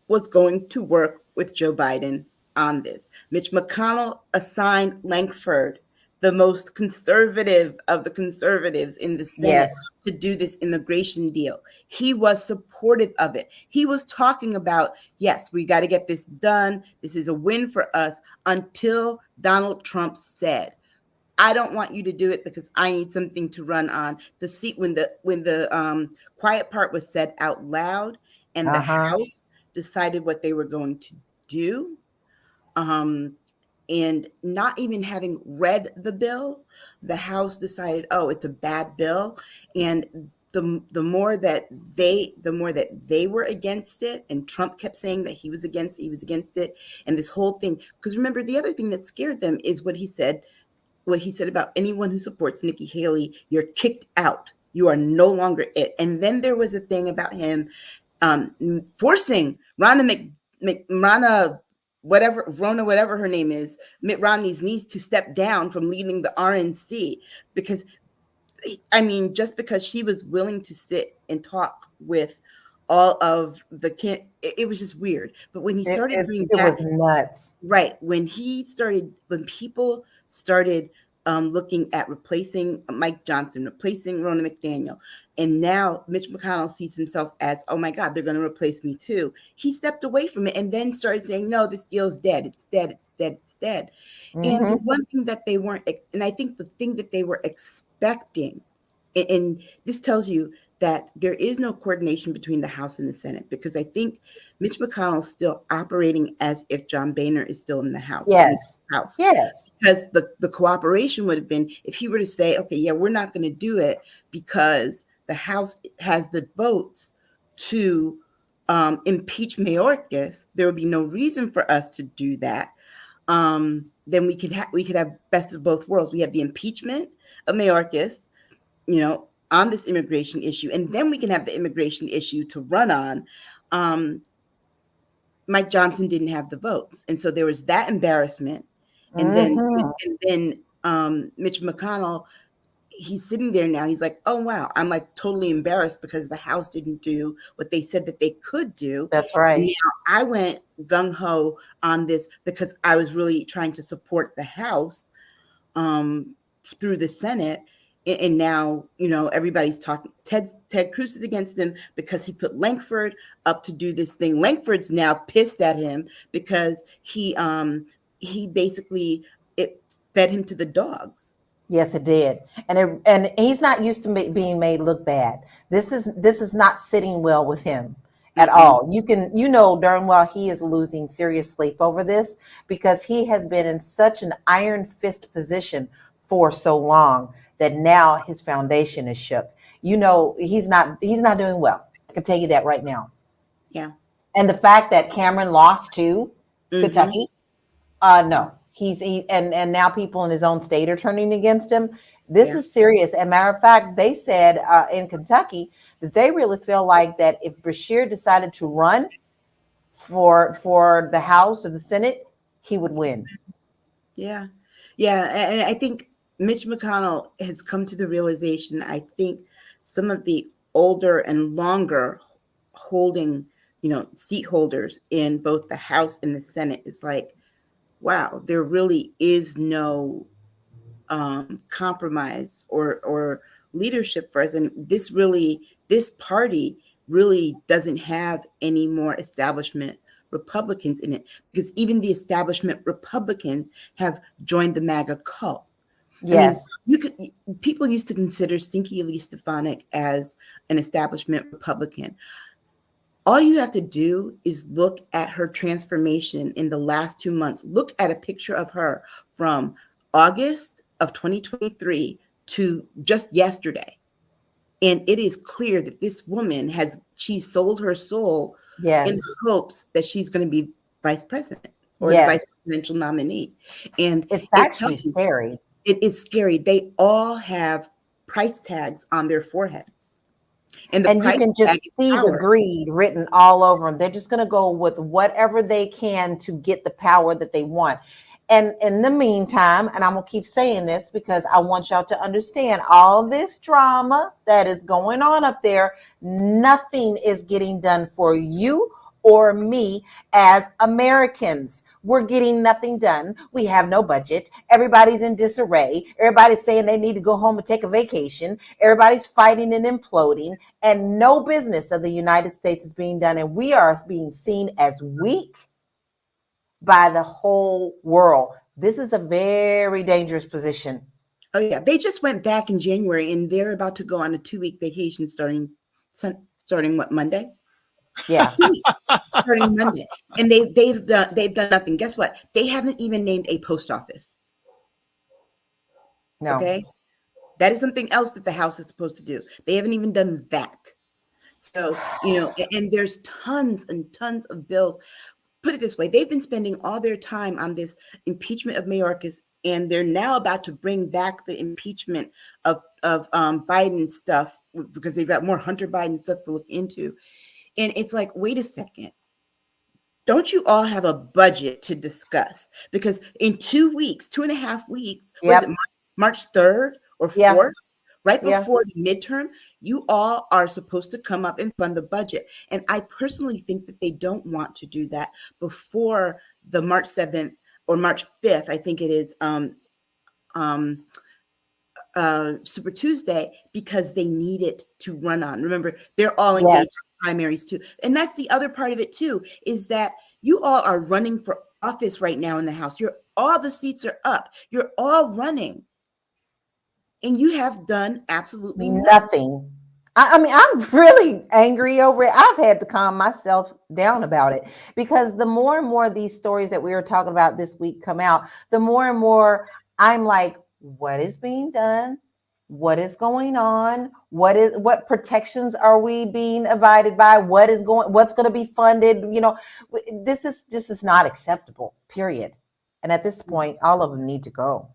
Speaker 3: was going to work with Joe Biden on this. Mitch McConnell assigned Lankford, the most conservative of the conservatives in the Senate, to do this immigration deal. He was supportive of it. He was talking about, yes, we got to get this done. This is a win for us, until Donald Trump said, I don't want you to do it because I need something to run on. The seat when the quiet part was said out loud and the House decided what they were going to do, And not even having read the bill, the House decided, oh, it's a bad bill. And the more that they were against it, and Trump kept saying that he was against it, and this whole thing. Because remember, the other thing that scared them is what he said about anyone who supports Nikki Haley, you're kicked out. You are no longer it. And then there was a thing about him forcing Ronna whatever her name is, Mitt Romney's niece, to step down from leading the RNC, because, I mean, just because she was willing to sit and talk with all of the it was just weird. But when he started doing that,
Speaker 2: it was nuts.
Speaker 3: Right. When people started looking at replacing Mike Johnson, replacing Ronna McDaniel, and now Mitch McConnell sees himself as, oh my God, they're going to replace me too. He stepped away from it and then started saying, no, this deal's dead. It's dead. It's dead. It's dead. Mm-hmm. And the one thing that they weren't, and I think the thing that they were expecting, and this tells you that there is no coordination between the House and the Senate, because I think Mitch McConnell is still operating as if John Boehner is still in the House.
Speaker 2: Yes.
Speaker 3: Yes. Because the cooperation would have been if he were to say, okay, yeah, we're not going to do it because the House has the votes to impeach Mayorkas. There would be no reason for us to do that. Then we could have best of both worlds. We have the impeachment of Mayorkas, on this immigration issue, and then we can have the immigration issue to run on. Mike Johnson didn't have the votes, and so there was that embarrassment. And then Mitch McConnell, he's sitting there now. He's like, oh wow, I'm like totally embarrassed because the House didn't do what they said that they could do.
Speaker 2: That's right.
Speaker 3: And now I went gung ho on this because I was really trying to support the House through the Senate. And now, everybody's talking. Ted Cruz is against him because he put Lankford up to do this thing. Lankford's now pissed at him because he basically, it fed him to the dogs.
Speaker 2: Yes, it did. And he's not used to being made look bad. This is not sitting well with him at all. Darn well he is losing serious sleep over this, because he has been in such an iron fist position for so long that now his foundation is shook. He's not doing well. I can tell you that right now.
Speaker 3: Yeah.
Speaker 2: And the fact that Cameron lost to Kentucky, no, and now people in his own state are turning against him. This is serious. As a matter of fact, they said in Kentucky that they really feel like that if Beshear decided to run for the House or the Senate, he would win.
Speaker 3: Yeah. And I think Mitch McConnell has come to the realization, I think some of the older and longer holding, seat holders in both the House and the Senate is like, wow, there really is no compromise or leadership for us. And this party really doesn't have any more establishment Republicans in it, because even the establishment Republicans have joined the MAGA cult.
Speaker 2: Yes.
Speaker 3: People used to consider Stinky Elise Stefanik as an establishment Republican. All you have to do is look at her transformation in the last 2 months. Look at a picture of her from August of 2023 to just yesterday. And it is clear that this woman she sold her soul in hopes that she's going to be vice president or the vice presidential nominee. And
Speaker 2: it's actually scary.
Speaker 3: It is scary. They all have price tags on their foreheads.
Speaker 2: And you can just see the greed written all over them. They're just going to go with whatever they can to get the power that they want. And in the meantime, and I'm going to keep saying this because I want y'all to understand all this drama that is going on up there, nothing is getting done for you or me as Americans. We're getting nothing done. We have no budget. Everybody's in disarray. Everybody's saying they need to go home and take a vacation. Everybody's fighting and imploding, and no business of the United States is being done. And we are being seen as weak by the whole world. This is a very dangerous position.
Speaker 3: Oh yeah. They just went back in January and they're about to go on a 2-week vacation starting what, Monday?
Speaker 2: Yeah.
Speaker 3: Starting Monday. And they've done nothing. Guess what? They haven't even named a post office.
Speaker 2: No.
Speaker 3: Okay. That is something else that the House is supposed to do. They haven't even done that. So, and there's tons and tons of bills. Put it this way, they've been spending all their time on this impeachment of Mayorkas, and they're now about to bring back the impeachment of Biden stuff because they've got more Hunter Biden stuff to look into. And it's like, wait a second. Don't you all have a budget to discuss? Because in 2 weeks, 2.5 weeks, was it March 3rd or 4th? Right before the midterm, you all are supposed to come up and fund the budget. And I personally think that they don't want to do that before the March 7th or March 5th, I think it is, Super Tuesday, because they need it to run on. Remember, they're all engaged in primaries too. And that's the other part of it too, is that you all are running for office right now in the House. All the seats are up. You're all running. And you have done absolutely nothing.
Speaker 2: I mean, I'm really angry over it. I've had to calm myself down about it, because the more and more these stories that we were talking about this week come out, the more and more I'm like, what is being done? What is going on? What protections are we being abided by? What's going to be funded? This is not acceptable, period. And at this point, all of them need to go.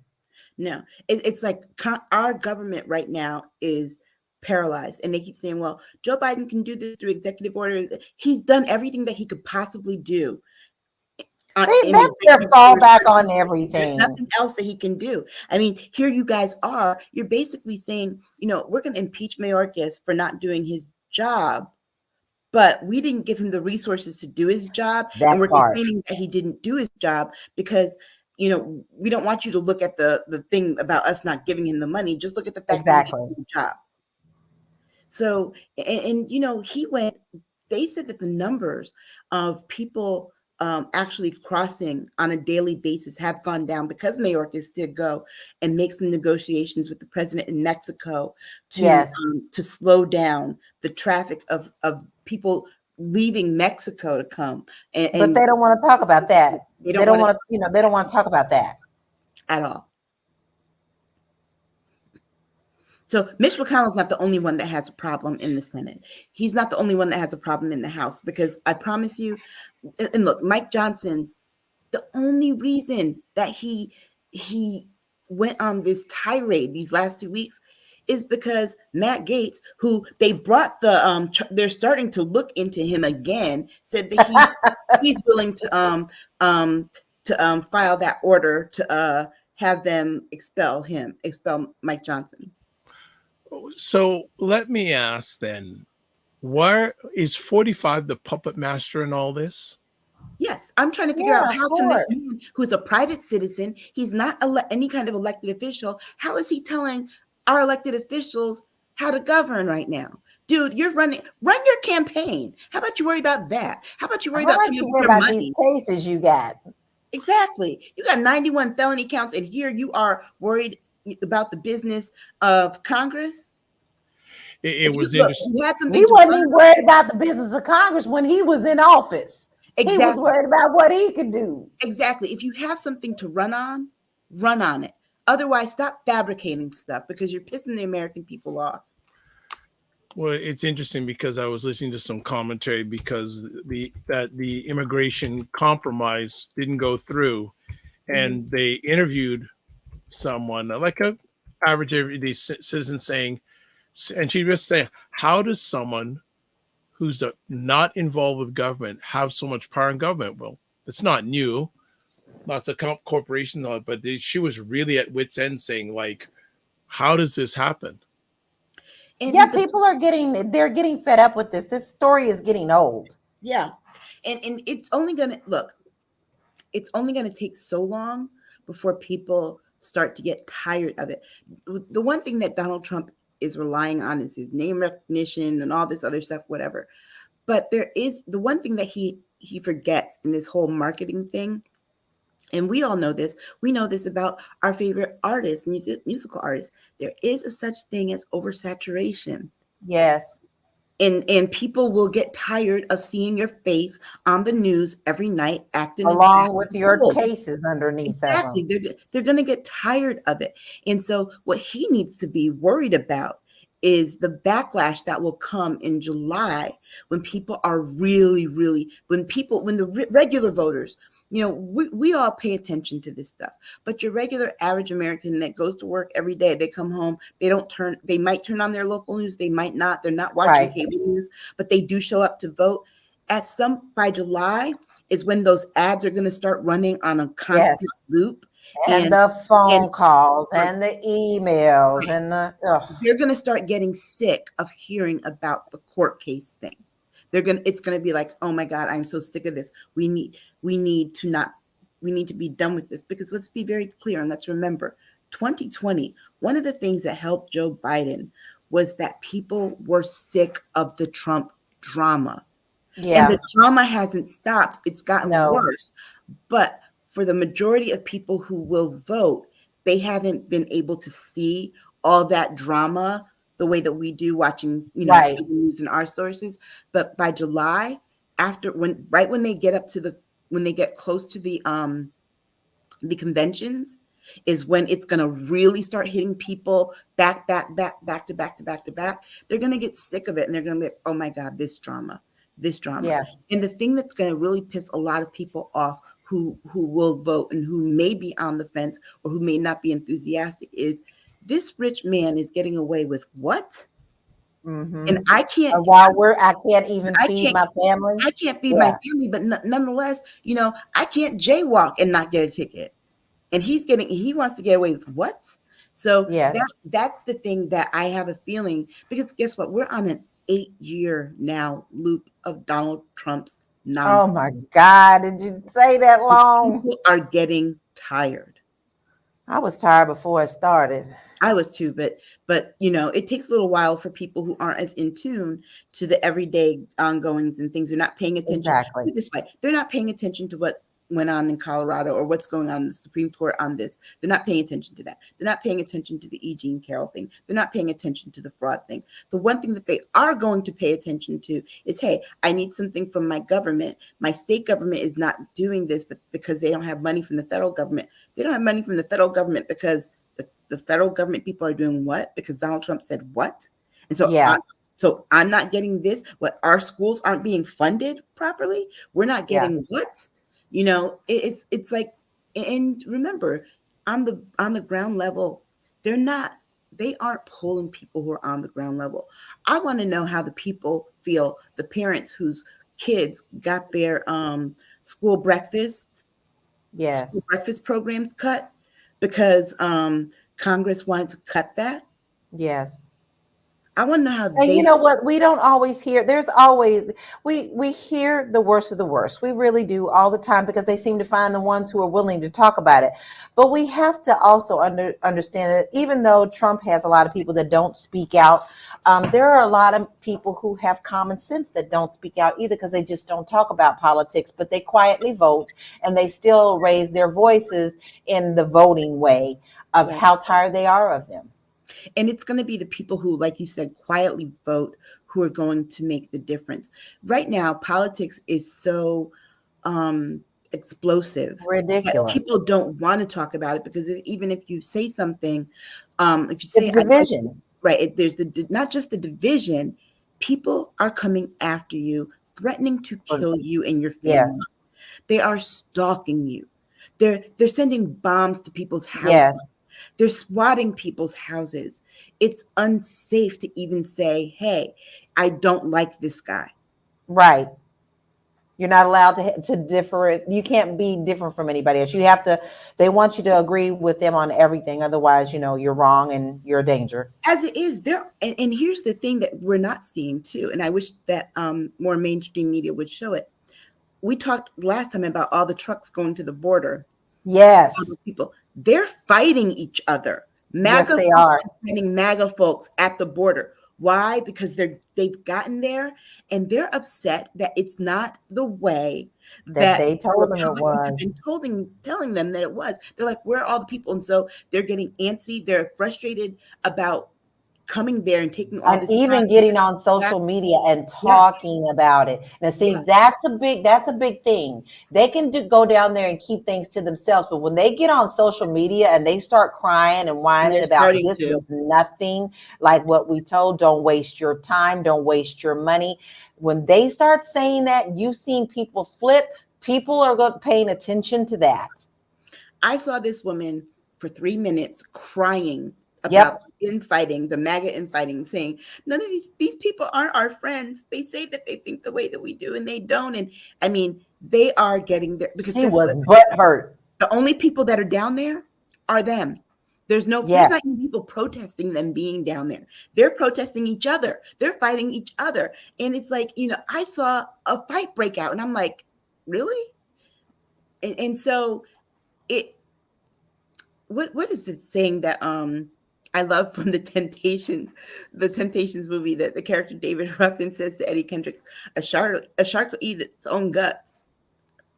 Speaker 3: No, it's like our government right now is paralyzed, and they keep saying, well, Joe Biden can do this through executive order. He's done everything that he could possibly do.
Speaker 2: That's their fallback on everything.
Speaker 3: There's nothing else that he can do. I mean, here you guys are. You're basically saying, we're going to impeach Mayorkas for not doing his job, but we didn't give him the resources to do his job. And we're complaining that he didn't do his job because we don't want you to look at the thing about us not giving him the money. Just look at the fact that he did the job. So, and they said that the numbers of people actually crossing on a daily basis have gone down because Mayorkas did go and make some negotiations with the president in Mexico to slow down the traffic of people leaving Mexico to come.
Speaker 2: But they don't want to talk about that. They don't want to talk about that
Speaker 3: at all. So Mitch McConnell's not the only one that has a problem in the Senate. He's not the only one that has a problem in the House, because I promise you, and look, Mike Johnson, the only reason that he went on this tirade these last 2 weeks is because Matt Gaetz, who they brought they're starting to look into him again, said that he's willing to file that order to have them expel Mike Johnson.
Speaker 1: So let me ask then, where is 45 the puppet master in all this?
Speaker 3: Yes, I'm trying to figure out how can this man, who's a private citizen, he's not any kind of elected official, how is he telling our elected officials how to govern right now? Dude, run your campaign. How about you worry about that? How about you worry about
Speaker 2: these cases you got?
Speaker 3: Exactly. You got 91 felony counts, and here you are worried about the business of Congress.
Speaker 1: It was interesting.
Speaker 2: He wasn't even worried about the business of Congress when he was in office. Exactly. He was worried about what he could do.
Speaker 3: Exactly. If you have something to run on it. Otherwise, stop fabricating stuff, because you're pissing the American people off.
Speaker 1: Well, it's interesting because I was listening to some commentary because the immigration compromise didn't go through, and they interviewed someone like a average everyday citizen saying, and she was saying, how does someone who's not involved with government have so much power in government? Well, it's not new. Lots of corporations on it, but she was really at wit's end saying, like, how does this happen?
Speaker 3: And
Speaker 2: people are getting fed up with this. This story is getting old.
Speaker 3: Yeah. And it's only gonna take so long before people start to get tired of it. The one thing that Donald Trump is relying on is his name recognition and all this other stuff, whatever. But there is the one thing that he forgets in this whole marketing thing. And we all know this. We know this about our favorite artists, musical artists. There is a such thing as oversaturation.
Speaker 2: Yes.
Speaker 3: And people will get tired of seeing your face on the news every night acting
Speaker 2: along with your cases underneath of them.
Speaker 3: They're going to get tired of it. And so what he needs to be worried about is the backlash that will come in July when people are really, when the regular voters, we all pay attention to this stuff, but your regular average American that goes to work every day, they come home, they might turn on their local news, they might not, they're not watching cable news, but they do show up to vote. By July is when those ads are going to start running on a constant loop.
Speaker 2: And the phone calls and the emails and
Speaker 3: they're going to start getting sick of hearing about the court case thing. It's going to be like, oh my God, I'm so sick of this. We need to be done with this, because let's be very clear. And let's remember 2020, one of the things that helped Joe Biden was that people were sick of the Trump drama. Yeah. And the drama hasn't stopped. It's gotten worse. But for the majority of people who will vote, they haven't been able to see all that drama the way that we do watching, news in our sources. But by July, when they get close to the conventions, is when it's going to really start hitting people back to back. They're going to get sick of it, and they're going to be like, oh my God, this drama. Yeah. And the thing that's going to really piss a lot of people off who will vote and who may be on the fence or who may not be enthusiastic is this rich man is getting away with what? Mm-hmm. And I can't.
Speaker 2: I can't even feed my family.
Speaker 3: I can't feed my family, but nonetheless, I can't jaywalk and not get a ticket. And he wants to get away with what? So that's the thing that I have a feeling, because guess what? We're on an 8-year now loop of Donald Trump's nonsense.
Speaker 2: Oh my God, did you say that long?
Speaker 3: People are getting tired.
Speaker 2: I was tired before it started.
Speaker 3: I was too, but it takes a little while for people who aren't as in tune to the everyday ongoings and things. They're not paying attention.
Speaker 2: Exactly.
Speaker 3: This way, they're not paying attention to what went on in Colorado or what's going on in the Supreme Court on this. They're not paying attention to that. They're not paying attention to the E. Jean Carroll thing. They're not paying attention to the fraud thing. The one thing that they are going to pay attention to is, hey, I need something from my government. My state government is not doing this, but because they don't have money from the federal government. They don't have money from the federal government because the federal government people are doing what? Because Donald Trump said what? And so I'm not getting this. What, our schools aren't being funded properly? We're not getting what? It's like, and remember, on the ground level, they aren't polling people who are on the ground level. I want to know how the people feel, the parents whose kids got their school breakfast programs cut because Congress wanted to cut that.
Speaker 2: Yes.
Speaker 3: I want to know how.
Speaker 2: And you know what? We don't always hear. There's always we hear the worst of the worst. We really do all the time, because they seem to find the ones who are willing to talk about it. But we have to also understand that even though Trump has a lot of people that don't speak out, there are a lot of people who have common sense that don't speak out either, because they just don't talk about politics, but they quietly vote and they still raise their voices in the voting way of how tired they are of them.
Speaker 3: And it's going to be the people who, like you said, quietly vote who are going to make the difference. Right now, politics is so explosive.
Speaker 2: Ridiculous.
Speaker 3: People don't want to talk about it, because even if you say something, if you say
Speaker 2: division,
Speaker 3: there's not just the division. People are coming after you, threatening to kill you and your family. Yes. They are stalking you. They're sending bombs to people's houses. Yes. They're swatting people's houses. It's unsafe to even say, hey, I don't like this guy.
Speaker 2: Right. You're not allowed to differ. You can't be different from anybody else. They want you to agree with them on everything. Otherwise, you're wrong and you're a danger.
Speaker 3: As it is there. And here's the thing that we're not seeing too. And I wish that more mainstream media would show it. We talked last time about all the trucks going to the border.
Speaker 2: Yes.
Speaker 3: People. They're fighting each other.
Speaker 2: Yes, they are
Speaker 3: fighting MAGA folks at the border. Why? Because they've gotten there and they're upset that it's not the way that
Speaker 2: they told them it was.
Speaker 3: And telling them that it was. They're like, where are all the people? And so they're getting antsy. They're frustrated about coming there and taking all
Speaker 2: and
Speaker 3: this
Speaker 2: even
Speaker 3: time.
Speaker 2: getting on social media and talking about it. Now, see, that's a big thing. They can go down there and keep things to themselves, but when they get on social media and they start crying and whining about this was nothing like what we told, don't waste your time, don't waste your money. When they start saying that, you've seen people flip. People are paying attention to that.
Speaker 3: I saw this woman for 3 minutes crying about infighting, the MAGA infighting, saying none of these people aren't our friends. They say that they think the way that we do, and they don't. And I mean, they are getting there because
Speaker 2: she was butthurt.
Speaker 3: The only people that are down there are them. There's not even people protesting them being down there. They're protesting each other. They're fighting each other. And it's like, I saw a fight break out, and I'm like, really? And so what is it saying that I love from the Temptations movie, that the character David Ruffin says to Eddie Kendricks, a shark will eat its own guts.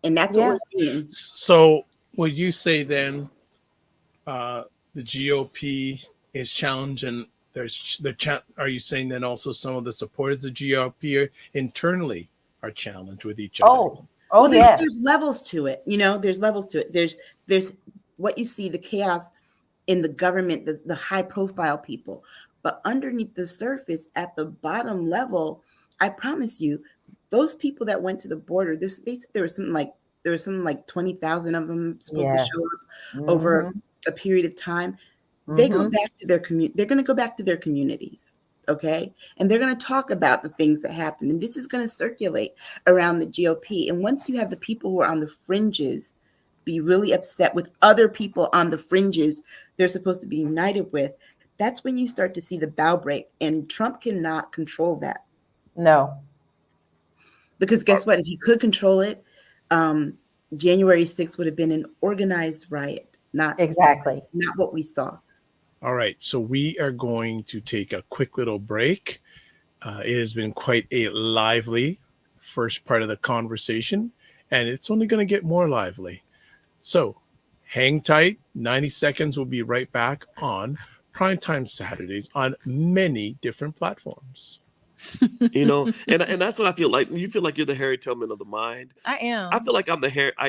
Speaker 3: And that's what we're seeing.
Speaker 1: So would you say then the GOP is challenged, and are you saying then also some of the supporters of the GOP internally are challenged with each other?
Speaker 3: There's levels to it. There's levels to it. There's what you see, the chaos in the government, the high profile people, but underneath the surface at the bottom level, I promise you, those people that went to the border, they said there was something like 20,000 of them supposed to show up over a period of time. They go back to their community. They're going to go back to their communities. Okay. And they're going to talk about the things that happened. And this is going to circulate around the GOP. And once you have the people who are on the fringes be really upset with other people on the fringes they're supposed to be united with, that's when you start to see the bow break. And Trump cannot control that.
Speaker 2: No.
Speaker 3: Because guess what? If he could control it, January 6th would have been an organized riot. Not what we saw.
Speaker 1: All right. So we are going to take a quick little break. It has been quite a lively first part of the conversation, and it's only going to get more lively. So hang tight. 90 seconds. We'll be right back on Primetime Saturdays on many different platforms.
Speaker 4: And that's what I feel like. You feel like you're the Harriet Tubman of the mind.
Speaker 5: I am.
Speaker 4: I feel like I'm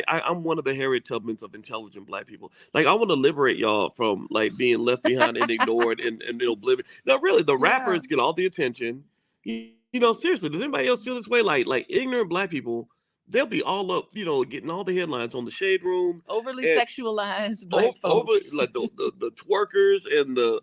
Speaker 4: I'm one of the Harriet Tubmans of intelligent Black people. Like, I want to liberate y'all from like being left behind and ignored and oblivion. No, really, the rappers get all the attention. Seriously, does anybody else feel this way? Like ignorant Black people, they'll be all up, getting all the headlines on the Shade Room.
Speaker 5: Overly sexualized Black folks.
Speaker 4: Over like the twerkers and the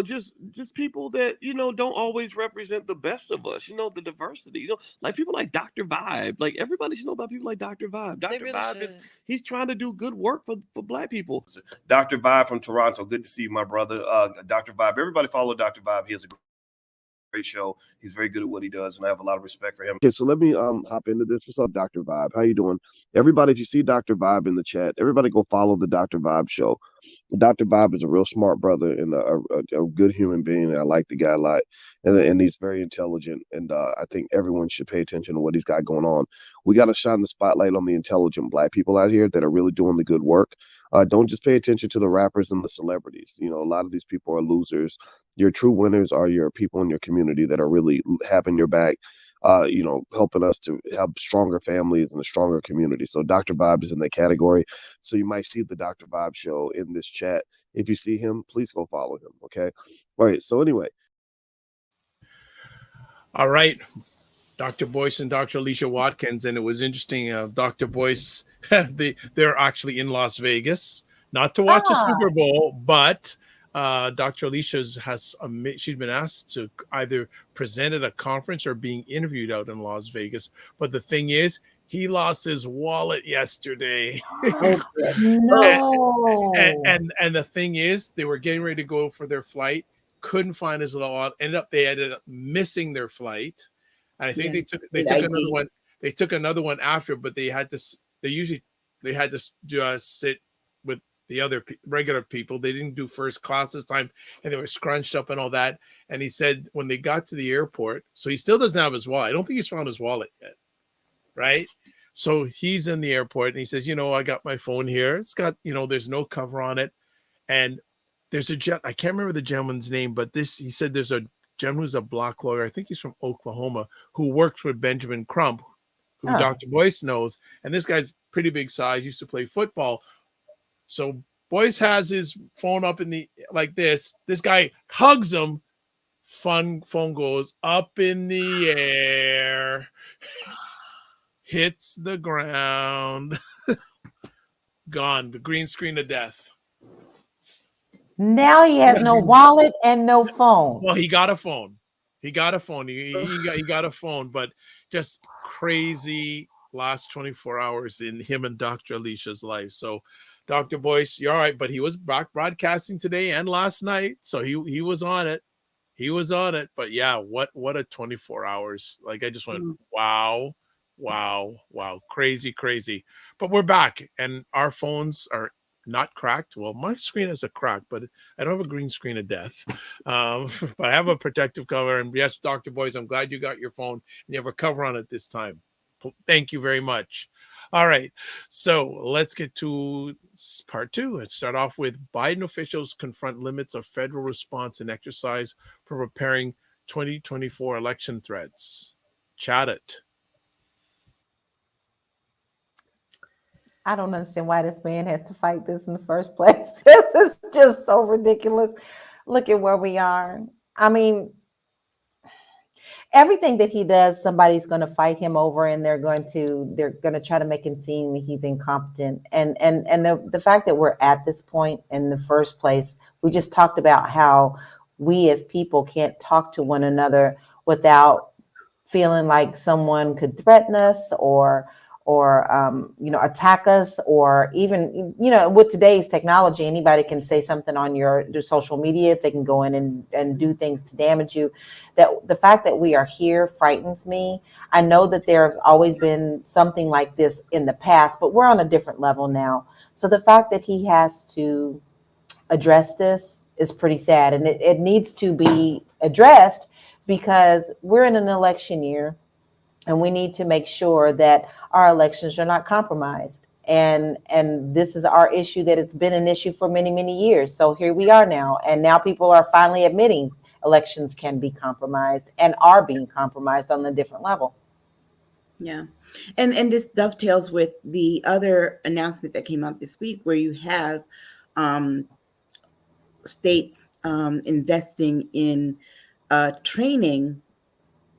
Speaker 4: just people that don't always represent the best of us. The diversity. Like people like Dr. Vibe. Like everybody should know about people like Dr. Vibe. Dr.
Speaker 5: Really
Speaker 4: Vibe he's trying to do good work for Black people.
Speaker 6: Dr. Vibe from Toronto. Good to see you, my brother. Dr. Vibe. Everybody follow Dr. Vibe. He has a great show. He's very good at what he does, and I have a lot of respect for him.
Speaker 7: Okay, so let me hop into this. What's up, Dr. Vibe? How you doing? Everybody, if you see Dr. Vibe in the chat, everybody go follow the Dr. Vibe show. Dr. Vibe is a real smart brother and a good human being. I like the guy a lot, and he's very intelligent. And I think everyone should pay attention to what he's got going on. We got to shine the spotlight on the intelligent Black people out here that are really doing the good work. Don't just pay attention to the rappers and the celebrities. A lot of these people are losers. Your true winners are your people in your community that are really having your back. Helping us to have stronger families and a stronger community. So Dr. Vibe is in that category. So you might see the Dr. Vibe show in this chat. If you see him, please go follow him. Okay. All right. So anyway.
Speaker 1: All right. Dr. Boyce and Dr. Alicia Watkins. And it was interesting. Dr. Boyce, they're actually in Las Vegas, not to watch the Super Bowl, but Dr. Alicia she's been asked to either present at a conference or being interviewed out in Las Vegas. But the thing is, he lost his wallet yesterday.
Speaker 2: No.
Speaker 1: and the thing is, they were getting ready to go for their flight, couldn't find his wallet. They ended up missing their flight. And I think they took another one. They took another one after, but they had to sit with the other regular people. They didn't do first class this time, and they were scrunched up and all that. And he said when they got to the airport, so he still doesn't have his wallet. I don't think he's found his wallet yet, right? So he's in the airport, and he says, I got my phone here. It's got, there's no cover on it. And there's a I can't remember the gentleman's name, but he said there's a gentleman who's a black lawyer. I think he's from Oklahoma, who works with Benjamin Crump, who Dr. Boyce knows. And this guy's pretty big size, used to play football. So Boyce has his phone up in the like this. This guy hugs him. Phone goes up in the air, hits the ground, gone. The green screen of death.
Speaker 2: Now he has no wallet and no phone.
Speaker 1: Well, he got a phone. He got a phone. He got a phone, but just crazy last 24 hours in him and Dr. Alicia's life. So, Dr. Boyce, you're all right, but he was broadcasting today and last night, so he was on it. He was on it. But yeah, what a 24 hours. Like, I just went, wow, crazy. But we're back, and our phones are not cracked. Well, my screen has a crack, but I don't have a green screen of death. But I have a protective cover. And yes, Dr. Boyce, I'm glad you got your phone and you have a cover on it this time. Thank you very much. All right. So let's get to part 2. Let's start off with Biden officials confront limits of federal response and exercise for preparing 2024 election threats. Chat it.
Speaker 2: I don't understand why this man has to fight this in the first place. This is just so ridiculous. Look at where we are. I mean, everything that he does, somebody's going to fight him over, and they're going to try to make him seem he's incompetent. And the fact that we're at this point in the first place, we just talked about how we as people can't talk to one another without feeling like someone could threaten us or attack us, or even, with today's technology, anybody can say something on your social media. They can go in and do things to damage you. That the fact that we are here frightens me. I know that there's always been something like this in the past, but we're on a different level now. So the fact that he has to address this is pretty sad, and it needs to be addressed because we're in an election year. And we need to make sure that our elections are not compromised. And this is our issue, that it's been an issue for many, many years. So here we are now. And now people are finally admitting elections can be compromised and are being compromised on a different level.
Speaker 3: Yeah. And this dovetails with the other announcement that came out this week, where you have states investing in training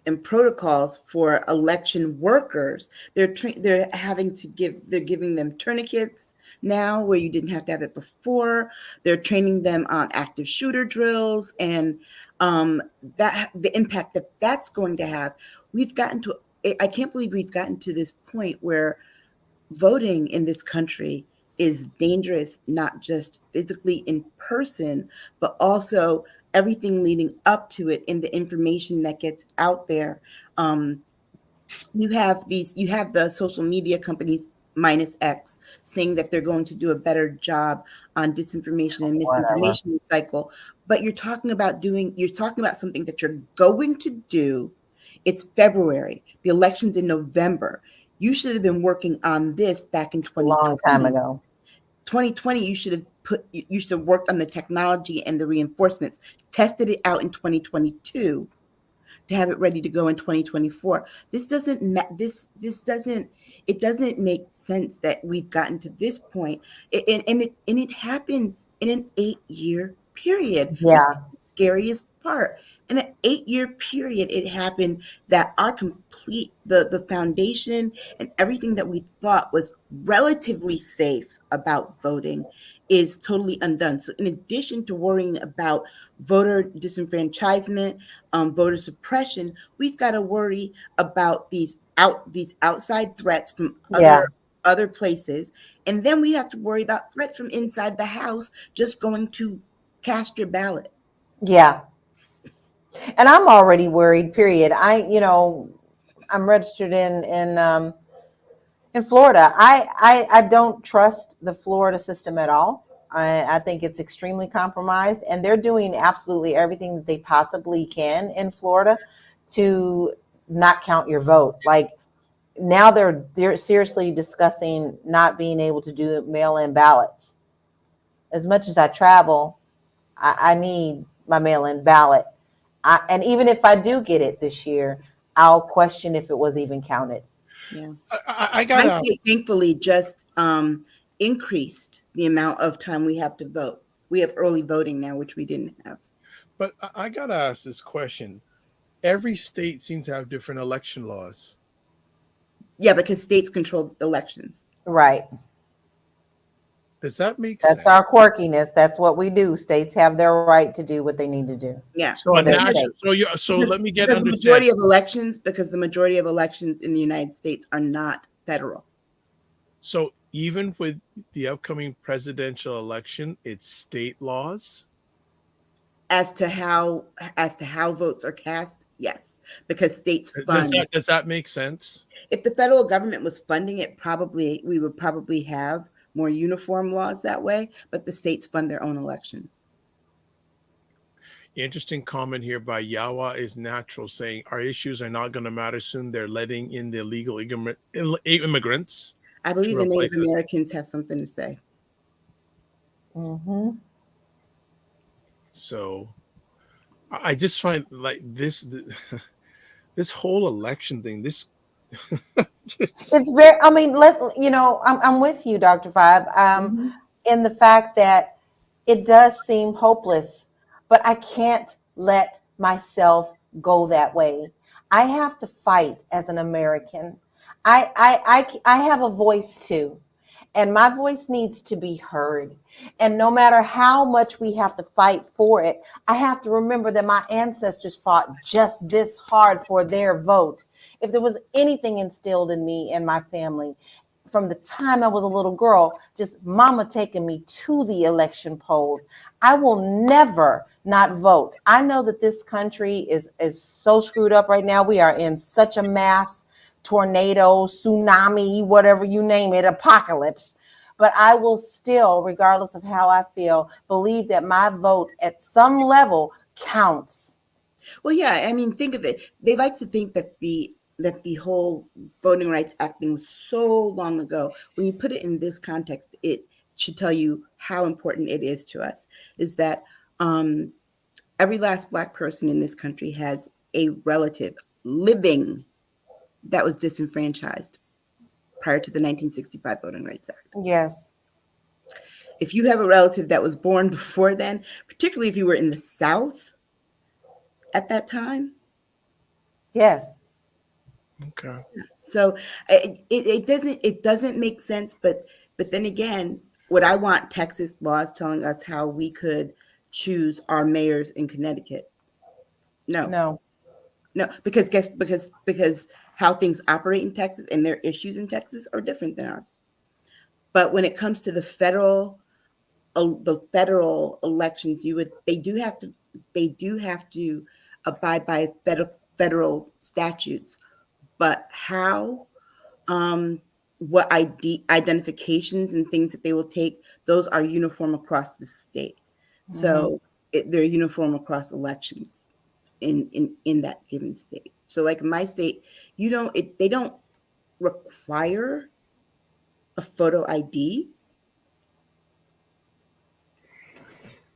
Speaker 3: and protocols for election workers. They're giving them tourniquets now, where you didn't have to have it before. They're training them on active shooter drills, and that the impact that's going to have. I can't believe we've gotten to this point where voting in this country is dangerous, not just physically in person, but also everything leading up to it in the information that gets out there. You have the social media companies minus X saying that they're going to do a better job on disinformation and misinformation cycle. But you're talking about something that you're going to do. It's February. The election's in November. You should have been working on this back in 2020.
Speaker 2: A long time ago.
Speaker 3: 2020, you should have worked on the technology and the reinforcements, tested it out in 2022 to have it ready to go in 2024. It doesn't make sense that we've gotten to this point. And it happened in an 8-year period.
Speaker 2: Yeah.
Speaker 3: The scariest part. In an 8-year period, it happened that our the foundation and everything that we thought was relatively safe about voting is totally undone. So in addition to worrying about voter disenfranchisement, voter suppression, we've got to worry about these outside threats from other places. And then we have to worry about threats from inside the house just going to cast your ballot.
Speaker 2: Yeah. And I'm already worried, period. I'm registered in Florida. I don't trust the Florida system at all. I think it's extremely compromised, and they're doing absolutely everything that they possibly can in Florida to not count your vote. Like, now they're seriously discussing not being able to do mail-in ballots. As much as I travel, I need my mail-in ballot. And even if I do get it this year, I'll question if it was even counted.
Speaker 3: Yeah.
Speaker 1: I got
Speaker 3: my state thankfully just increased the amount of time we have to vote. We have early voting now, which we didn't have.
Speaker 1: But I got to ask this question. Every state seems to have different election laws.
Speaker 3: Yeah, because states control elections.
Speaker 2: Right.
Speaker 1: Does that make sense?
Speaker 2: That's our quirkiness. That's what we do. States have their right to do what they need to do.
Speaker 3: Yeah.
Speaker 1: So let me get
Speaker 3: because the majority of elections, because the majority of elections in the United States are not federal.
Speaker 1: So even with the upcoming presidential election, it's state laws?
Speaker 3: As to how votes are cast, yes, because states fund.
Speaker 1: Does that make sense?
Speaker 3: If the federal government was funding it, we would probably have more uniform laws that way, but the states fund their own elections.
Speaker 1: Interesting comment here by Yawa is Natural saying our issues are not going to matter soon. They're letting in the illegal immigrants.
Speaker 3: I believe the Native Americans have something to say.
Speaker 2: Mm-hmm.
Speaker 1: So I just find like this whole election thing,
Speaker 2: it's very, I mean, I'm with you, Dr. Vibe, in the fact that it does seem hopeless, but I can't let myself go that way. I have to fight as an American. I have a voice too, and my voice needs to be heard. And no matter how much we have to fight for it, I have to remember that my ancestors fought just this hard for their vote. If there was anything instilled in me and my family from the time I was a little girl, just mama taking me to the election polls, I will never not vote. I know that this country is so screwed up right now. We are in such a mass tornado, tsunami, whatever you name it, apocalypse. But I will still, regardless of how I feel, believe that my vote at some level counts.
Speaker 3: Well, yeah, I mean, think of it. They like to think that the whole Voting Rights Act thing was so long ago. When you put it in this context, it should tell you how important it is to us. Is that every last Black person in this country has a relative living that was disenfranchised prior to the 1965 Voting Rights Act.
Speaker 2: Yes.
Speaker 3: If you have a relative that was born before then, particularly if you were in the South at that time.
Speaker 2: Yes.
Speaker 1: Okay.
Speaker 3: So it doesn't make sense, but then again, would I want Texas laws telling us how we could choose our mayors in Connecticut? No, because how things operate in Texas and their issues in Texas are different than ours. But when it comes to the federal elections, they do have to abide by federal statutes. But how, what identifications and things that they will take, those are uniform across the state. Mm-hmm. So they're uniform across elections in that given state. So like in my state, they don't require a photo ID.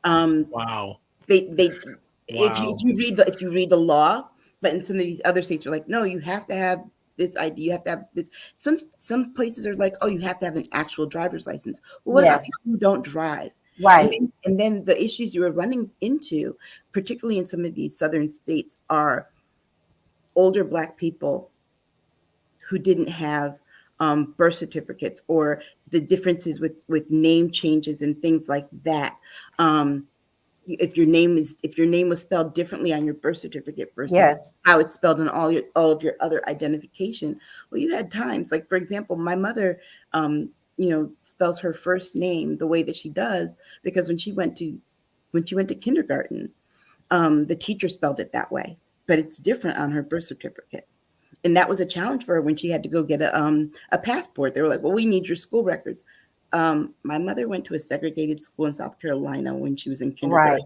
Speaker 1: Wow.
Speaker 3: If you read the law, but in some of these other states are like, no, you have to have this ID, you have to have this. Some places are like, oh, you have to have an actual driver's license. Well, what about people who don't drive?
Speaker 2: Right.
Speaker 3: And then the issues you are running into, particularly in some of these southern states, are older Black people who didn't have birth certificates, or the differences with name changes and things like that. If your name was spelled differently on your birth certificate versus how it's spelled in all of your other identification. Well, you had times, like for example, my mother, spells her first name the way that she does because when she went to kindergarten, the teacher spelled it that way, but it's different on her birth certificate. And that was a challenge for her when she had to go get a passport. They were like, well, we need your school records. My mother went to a segregated school in South Carolina when she was in kindergarten. Right.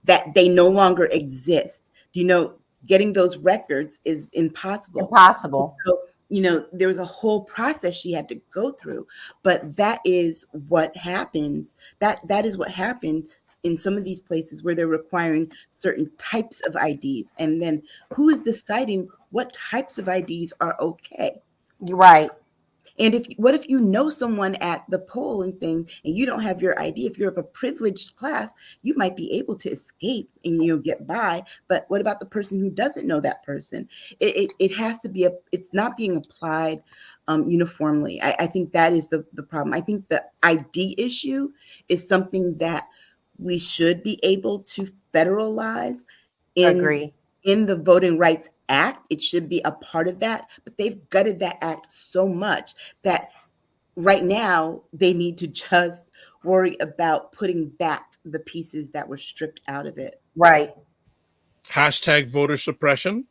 Speaker 3: That they no longer exist. Do you know, getting those records is impossible.
Speaker 2: Impossible.
Speaker 3: So there was a whole process she had to go through, but that is what happens. That is what happened in some of these places where they're requiring certain types of IDs. And then who is deciding what types of IDs are okay?
Speaker 2: You're right.
Speaker 3: And what if you know someone at the polling thing and you don't have your ID? If you're of a privileged class, you might be able to escape and get by. But what about the person who doesn't know that person? It has to be it's not being applied uniformly. I think that is the problem. I think the ID issue is something that we should be able to federalize
Speaker 2: Agree.
Speaker 3: in the Voting Rights Act. It should be a part of that, but they've gutted that act so much that right now they need to just worry about putting back the pieces that were stripped out of it.
Speaker 2: Right.
Speaker 1: Hashtag voter suppression.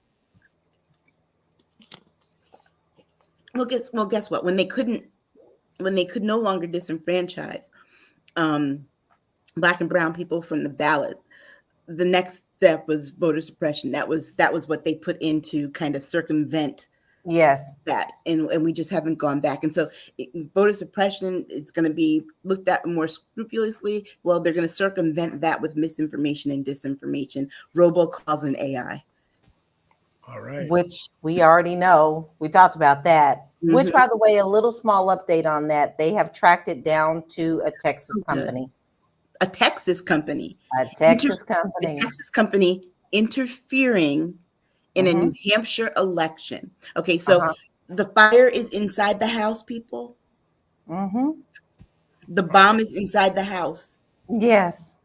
Speaker 3: Well, guess what? When they could no longer disenfranchise Black and brown people from the ballot, the next step was voter suppression. That was what they put in to kind of circumvent that, and we just haven't gone back. And so voter suppression, it's going to be looked at more scrupulously. Well, they're going to circumvent that with misinformation and disinformation, robocalls, and AI.
Speaker 1: All right.
Speaker 2: Which we already know. We talked about that. Mm-hmm. Which, by the way, a little small update on that. They have tracked it down to a Texas company.
Speaker 3: A Texas company.
Speaker 2: A Texas company
Speaker 3: interfering in a New Hampshire election. Okay, so the fire is inside the house, people. The bomb is inside the house.
Speaker 2: Yes.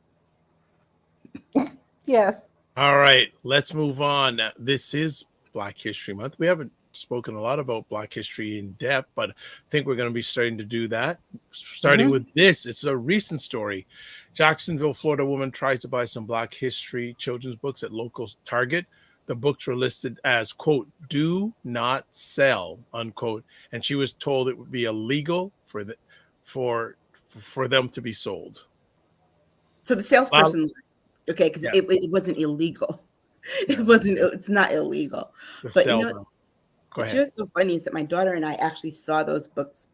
Speaker 2: Yes.
Speaker 1: All right, let's move on. This is Black History Month. We haven't spoken a lot about Black history in depth, but I think we're going to be starting to do that. Starting with this, it's a recent story. Jacksonville, Florida woman tried to buy some Black history children's books at local Target. The books were listed as, quote, "do not sell," unquote, and she was told it would be illegal for them to be sold.
Speaker 3: So the salesperson, okay, because it wasn't illegal. It's not illegal. But what's so funny is that my daughter and I actually saw those books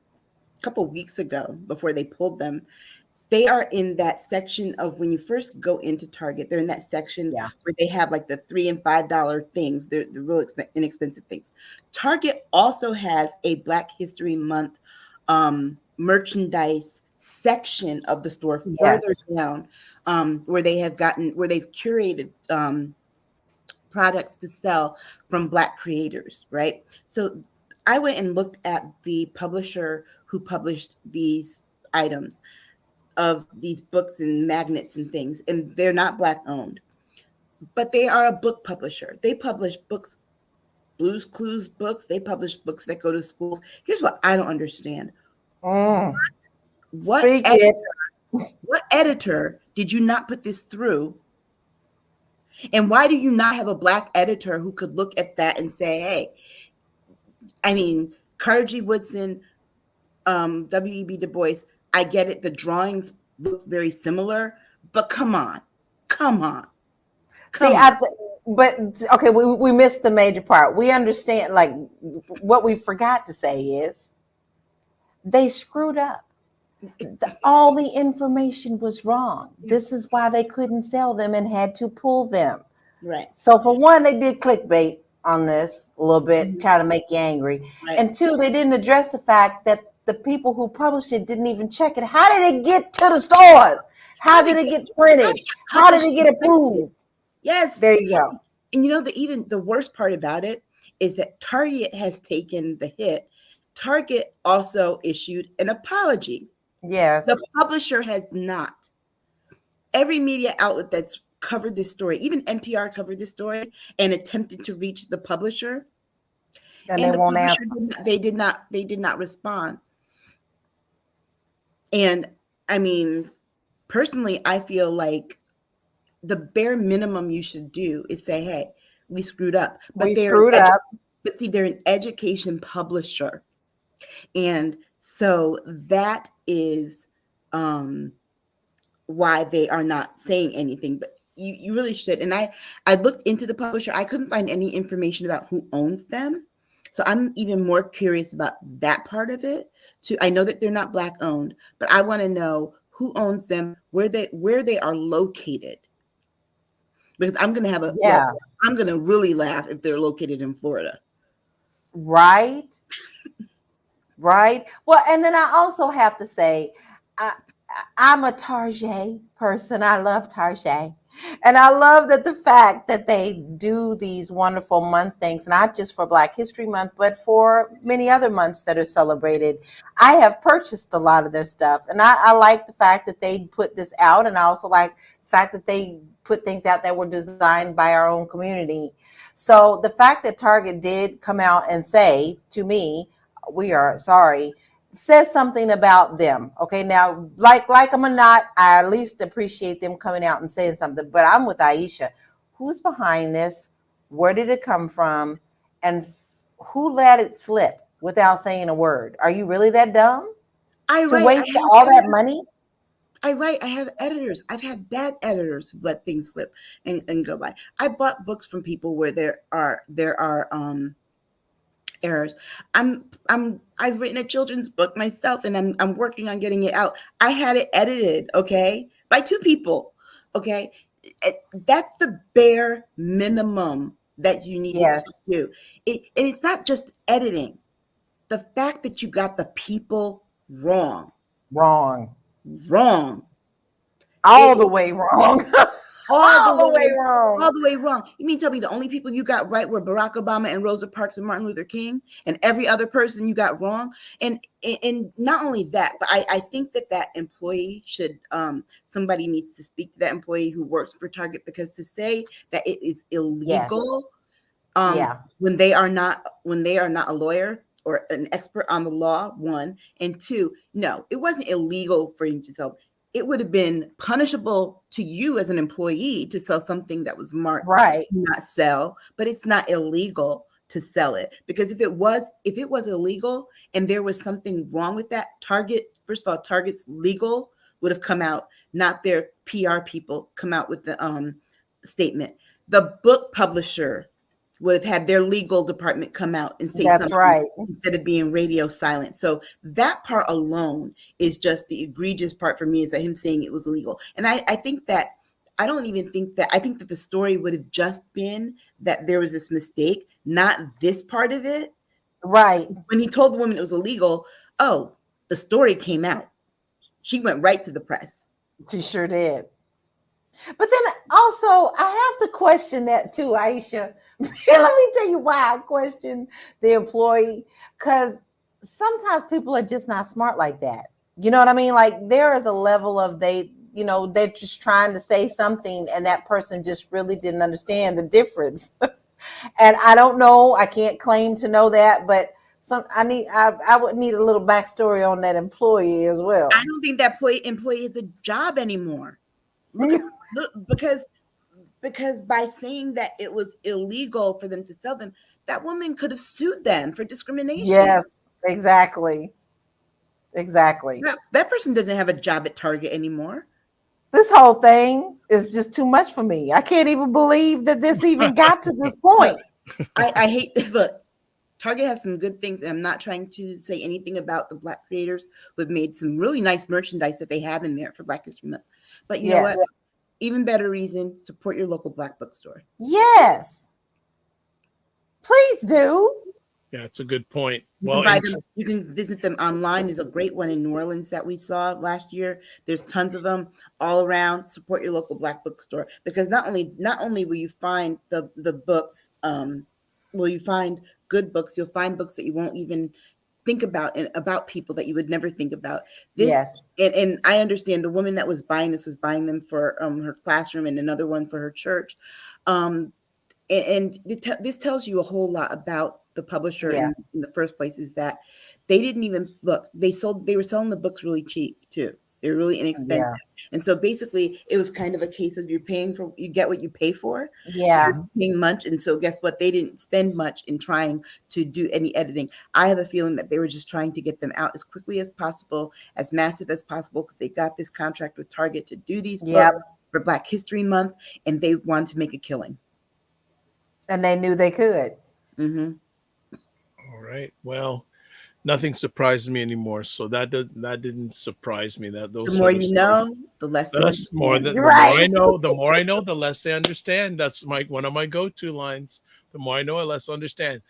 Speaker 3: a couple weeks ago before they pulled them. They are in that section of when you first go into Target. They're in that section where they have like the $3 and $5 things. They're real inexpensive things. Target also has a Black History Month merchandise section of the store further down, where they've curated products to sell from Black creators, right? So I went and looked at the publisher who published these items of these books and magnets and things, and they're not Black owned, but they are a book publisher. They publish books, Blue's Clues books. They publish books that go to schools. Here's what I don't understand. What editor did you not put this through? And why do you not have a Black editor who could look at that and say, hey, I mean, Carter G. Woodson, W.E.B. Du Bois, I get it. The drawings look very similar, but come on.
Speaker 2: But okay, we missed the major part. We understand, like, what we forgot to say is they screwed up. All the information was wrong. This is why they couldn't sell them and had to pull them.
Speaker 3: Right.
Speaker 2: So for one, they did clickbait on this a little bit, try to make you angry. Right. And two, they didn't address the fact that the people who published it didn't even check it. How did it get to the stores? How did it get printed? How did it get approved?
Speaker 3: Yes.
Speaker 2: There you go.
Speaker 3: And even the worst part about it is that Target has taken the hit. Target also issued an apology.
Speaker 2: Yes.
Speaker 3: The publisher has not. Every media outlet that's covered this story, even NPR covered this story and attempted to reach the publisher.
Speaker 2: And they won't answer.
Speaker 3: They did not respond. And I mean, personally, I feel like the bare minimum you should do is say, hey, we screwed up. But But see, they're an education publisher. And so that is why they are not saying anything. But you really should. And I looked into the publisher. I couldn't find any information about who owns them. So I'm even more curious about that part of it. I know that they're not Black owned, but I want to know who owns them, where they are located. Because I'm going to have look, I'm going to really laugh if they're located in Florida.
Speaker 2: Right. Right. Well, and then I also have to say, I'm a Target person. I love Target. And I love that the fact that they do these wonderful month things, not just for Black History Month, but for many other months that are celebrated. I have purchased a lot of their stuff. And I like the fact that they put this out. And I also like the fact that they put things out that were designed by our own community. So the fact that Target did come out and say to me, we are sorry, says something about them. Okay, now like I'm not, I at least appreciate them coming out and saying something, but I'm with Aisha. Who's behind this? Where did it come from? And who let it slip without saying a word? Are you really that dumb to waste all that money?
Speaker 3: I have editors. I've had bad editors who let things slip and go by. I bought books from people where there are errors. I've written a children's book myself, and I'm working on getting it out. I had it edited, okay, by 2 people, okay. That's the bare minimum that you need to do. And it's not just editing. The fact that you got the people wrong,
Speaker 2: all the way wrong. All the way wrong.
Speaker 3: All the way wrong. You mean tell me the only people you got right were Barack Obama and Rosa Parks and Martin Luther King, and every other person you got wrong? And not only that, but I think that employee should, somebody needs to speak to that employee who works for Target, because to say that it is illegal when they are not a lawyer or an expert on the law, 1, and 2, no, it wasn't illegal for you to sell. It would have been punishable to you as an employee to sell something that was marked not sell, but it's not illegal to sell it. Because if it was illegal and there was something wrong with that, Target, first of all, Target's legal would have come out, not their PR people come out with the statement. The book publisher would have had their legal department come out and say something instead of being radio silent. So that part alone is just the egregious part for me, is that him saying it was illegal. And I think that I think that the story would have just been that there was this mistake, not this part of it.
Speaker 2: Right.
Speaker 3: When he told the woman it was illegal, the story came out. She went right to the press.
Speaker 2: She sure did. But then also, I have to question that too, Aisha. Let me tell you why I question the employee, because sometimes people are just not smart like that. You know what I mean? Like, there is a level of they're just trying to say something, and that person just really didn't understand the difference. And I don't know, I can't claim to know that, but I would need a little backstory on that employee as well.
Speaker 3: I don't think that employee is a job anymore. Because by saying that it was illegal for them to sell them, that woman could have sued them for discrimination.
Speaker 2: Yes, exactly.
Speaker 3: That person doesn't have a job at Target anymore.
Speaker 2: This whole thing is just too much for me. I can't even believe that this even got to this point.
Speaker 3: I hate this. Look, Target has some good things, and I'm not trying to say anything about the Black creators who have made some really nice merchandise that they have in there for Black History Month. But you know what? Even better reason, support your local Black bookstore.
Speaker 2: Yes. Please do.
Speaker 1: Yeah, it's a good point.
Speaker 3: You can visit them online. There's a great one in New Orleans that we saw last year. There's tons of them all around. Support your local Black bookstore, because not only will you find the books, will you find good books, you'll find books that you won't even think about, and about people that you would never think about. And I understand the woman that was buying this was buying them for her classroom and another one for her church. This tells you a whole lot about the publisher in the first place, is that they didn't even look. They were selling the books really cheap too. They're really inexpensive. Yeah. And so basically it was kind of a case of you get what you pay for.
Speaker 2: Yeah.
Speaker 3: You're paying much. And so guess what? They didn't spend much in trying to do any editing. I have a feeling that they were just trying to get them out as quickly as possible, as massive as possible, because they got this contract with Target to do these books for Black History Month, and they wanted to make a killing.
Speaker 2: And they knew they could.
Speaker 3: Mm-hmm.
Speaker 1: right. Well, nothing surprises me anymore. So that didn't surprise me. That
Speaker 3: The
Speaker 1: those
Speaker 3: more
Speaker 1: sort of
Speaker 3: you
Speaker 1: stories.
Speaker 3: know, the less you
Speaker 1: That's more
Speaker 3: understand.
Speaker 1: than
Speaker 2: You're
Speaker 1: the more I
Speaker 2: right.
Speaker 1: know, the more I know, the less I understand. That's my one of my go-to lines. The more I know, the less I understand.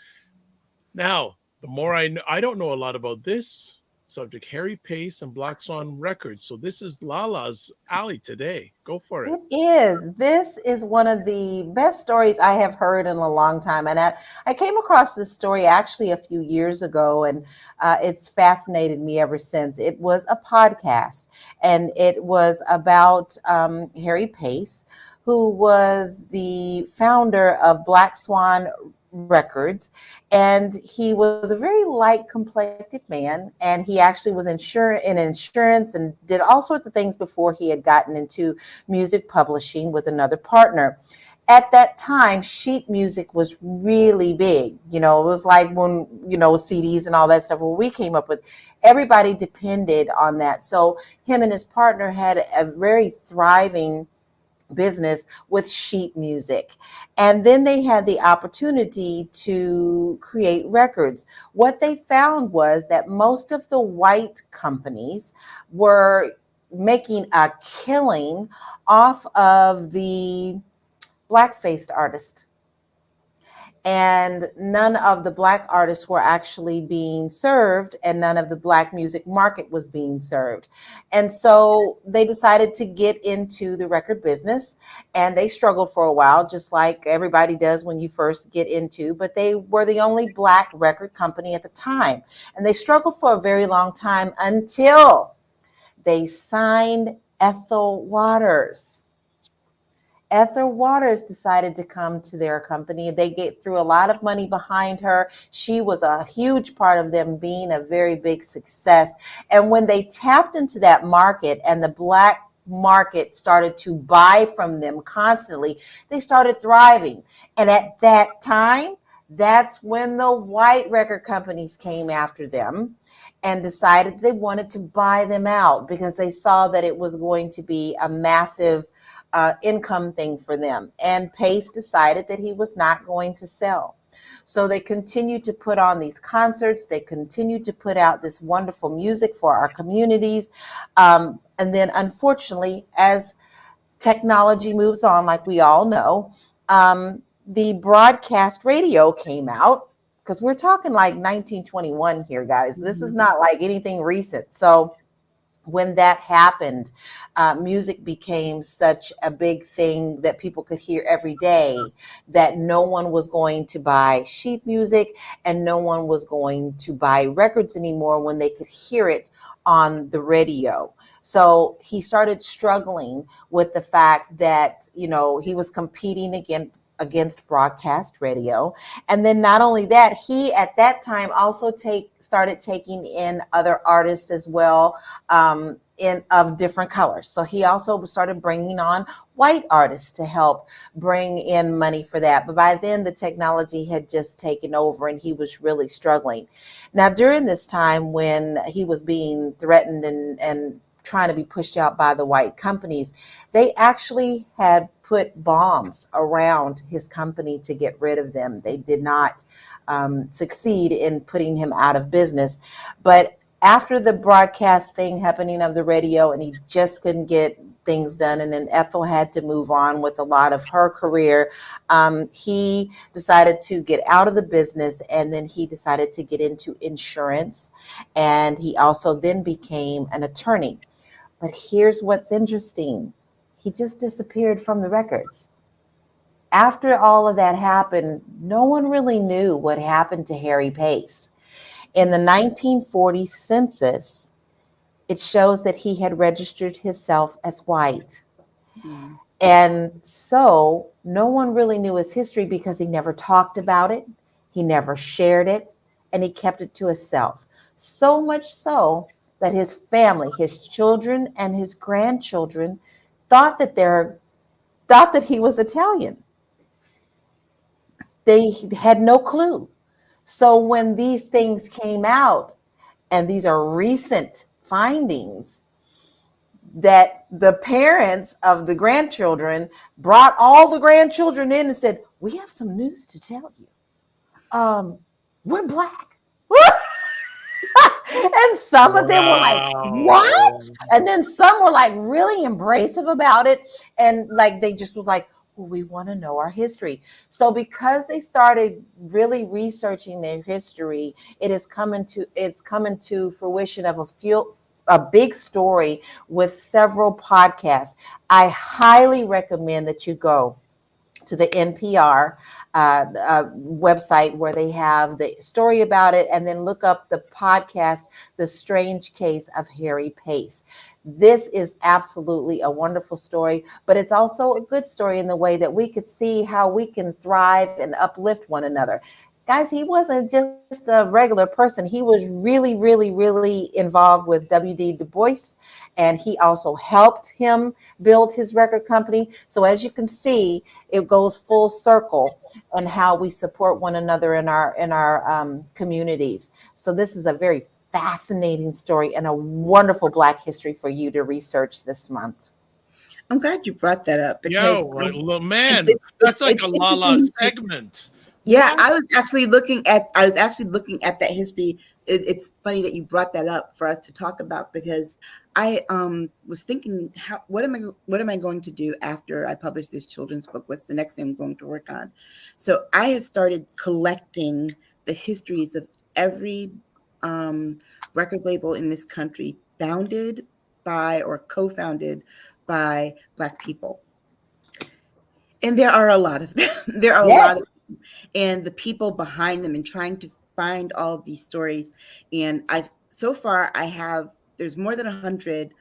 Speaker 1: Now, the more I know, I don't know a lot about this subject, Harry Pace and Black Swan Records. So this is LaLa's alley today. Go for it.
Speaker 2: It is. This is one of the best stories I have heard in a long time. And I came across this story actually a few years ago, and it's fascinated me ever since. It was a podcast, and it was about Harry Pace, who was the founder of Black Swan Records, and he was a very light complected man, and he actually was in insurance and did all sorts of things before he had gotten into music publishing with another partner. At that time, sheet music was really big. You know, it was like when, CDs and all that stuff, when we came up with, everybody depended on that. So him and his partner had a very thriving business with sheet music. And then they had the opportunity to create records. What they found was that most of the white companies were making a killing off of the black-faced artists, and none of the black artists were actually being served, and none of the black music market was being served. And so they decided to get into the record business, and they struggled for a while, just like everybody does when you first get into, but they were the only black record company at the time. And they struggled for a very long time until they signed Ethel Waters. Ethel Waters decided to come to their company. They threw a lot of money behind her. She was a huge part of them being a very big success. And when they tapped into that market and the black market started to buy from them constantly, they started thriving. And at that time, that's when the white record companies came after them and decided they wanted to buy them out because they saw that it was going to be a massive income thing for them. And Pace decided that he was not going to sell. So they continued to put on these concerts. They continued to put out this wonderful music for our communities. And then unfortunately, as technology moves on, like we all know, the broadcast radio came out, because we're talking like 1921 here, guys. This is not like anything recent. So when that happened, music became such a big thing that people could hear every day that no one was going to buy sheet music and no one was going to buy records anymore when they could hear it on the radio. So he started struggling with the fact that, he was competing against broadcast radio. And then not only that, he at that time also started taking in other artists as well, of different colors. So he also started bringing on white artists to help bring in money for that. But by then the technology had just taken over and he was really struggling. Now, during this time when he was being threatened and trying to be pushed out by the white companies, they actually had put bombs around his company to get rid of them. They did not succeed in putting him out of business. But after the broadcast thing happening of the radio, and he just couldn't get things done, and then Ethel had to move on with a lot of her career, he decided to get out of the business, and then he decided to get into insurance, and he also then became an attorney. But here's what's interesting. He just disappeared from the records. After all of that happened, no one really knew what happened to Harry Pace. In the 1940 census, it shows that he had registered himself as white. And so no one really knew his history because he never talked about it, he never shared it, and he kept it to himself. So much so that his family, his children and his grandchildren, thought that he was Italian. They had no clue. So when these things came out, and these are recent findings, that the parents of the grandchildren brought all the grandchildren in and said, "We have some news to tell you. We're black. And some of them were like, what? And then some were like really embracive about it. And like, they just was like, well, we want to know our history. So because they started really researching their history, it's coming to fruition of a big story with several podcasts. I highly recommend that you go to the NPR website where they have the story about it, and then look up the podcast, The Strange Case of Harry Pace. This is absolutely a wonderful story, but it's also a good story in the way that we could see how we can thrive and uplift one another. Guys, he wasn't just a regular person. He was really, really, really involved with W.D. Du Bois, and he also helped him build his record company. So as you can see, it goes full circle and how we support one another in our communities. So this is a very fascinating story and a wonderful Black history for you to research this month.
Speaker 3: I'm glad you brought that up because
Speaker 1: man, that's like a LaLa segment.
Speaker 3: Yeah, what? I was actually looking at that history. It's funny that you brought that up for us to talk about, because I was thinking, what am I going to do after I publish this children's book? What's the next thing I'm going to work on? So I had started collecting the histories of every record label in this country founded by or co-founded by Black people. And there are a lot of them. There are a lot of them. And the people behind them, and trying to find all of these stories. And there's more than 100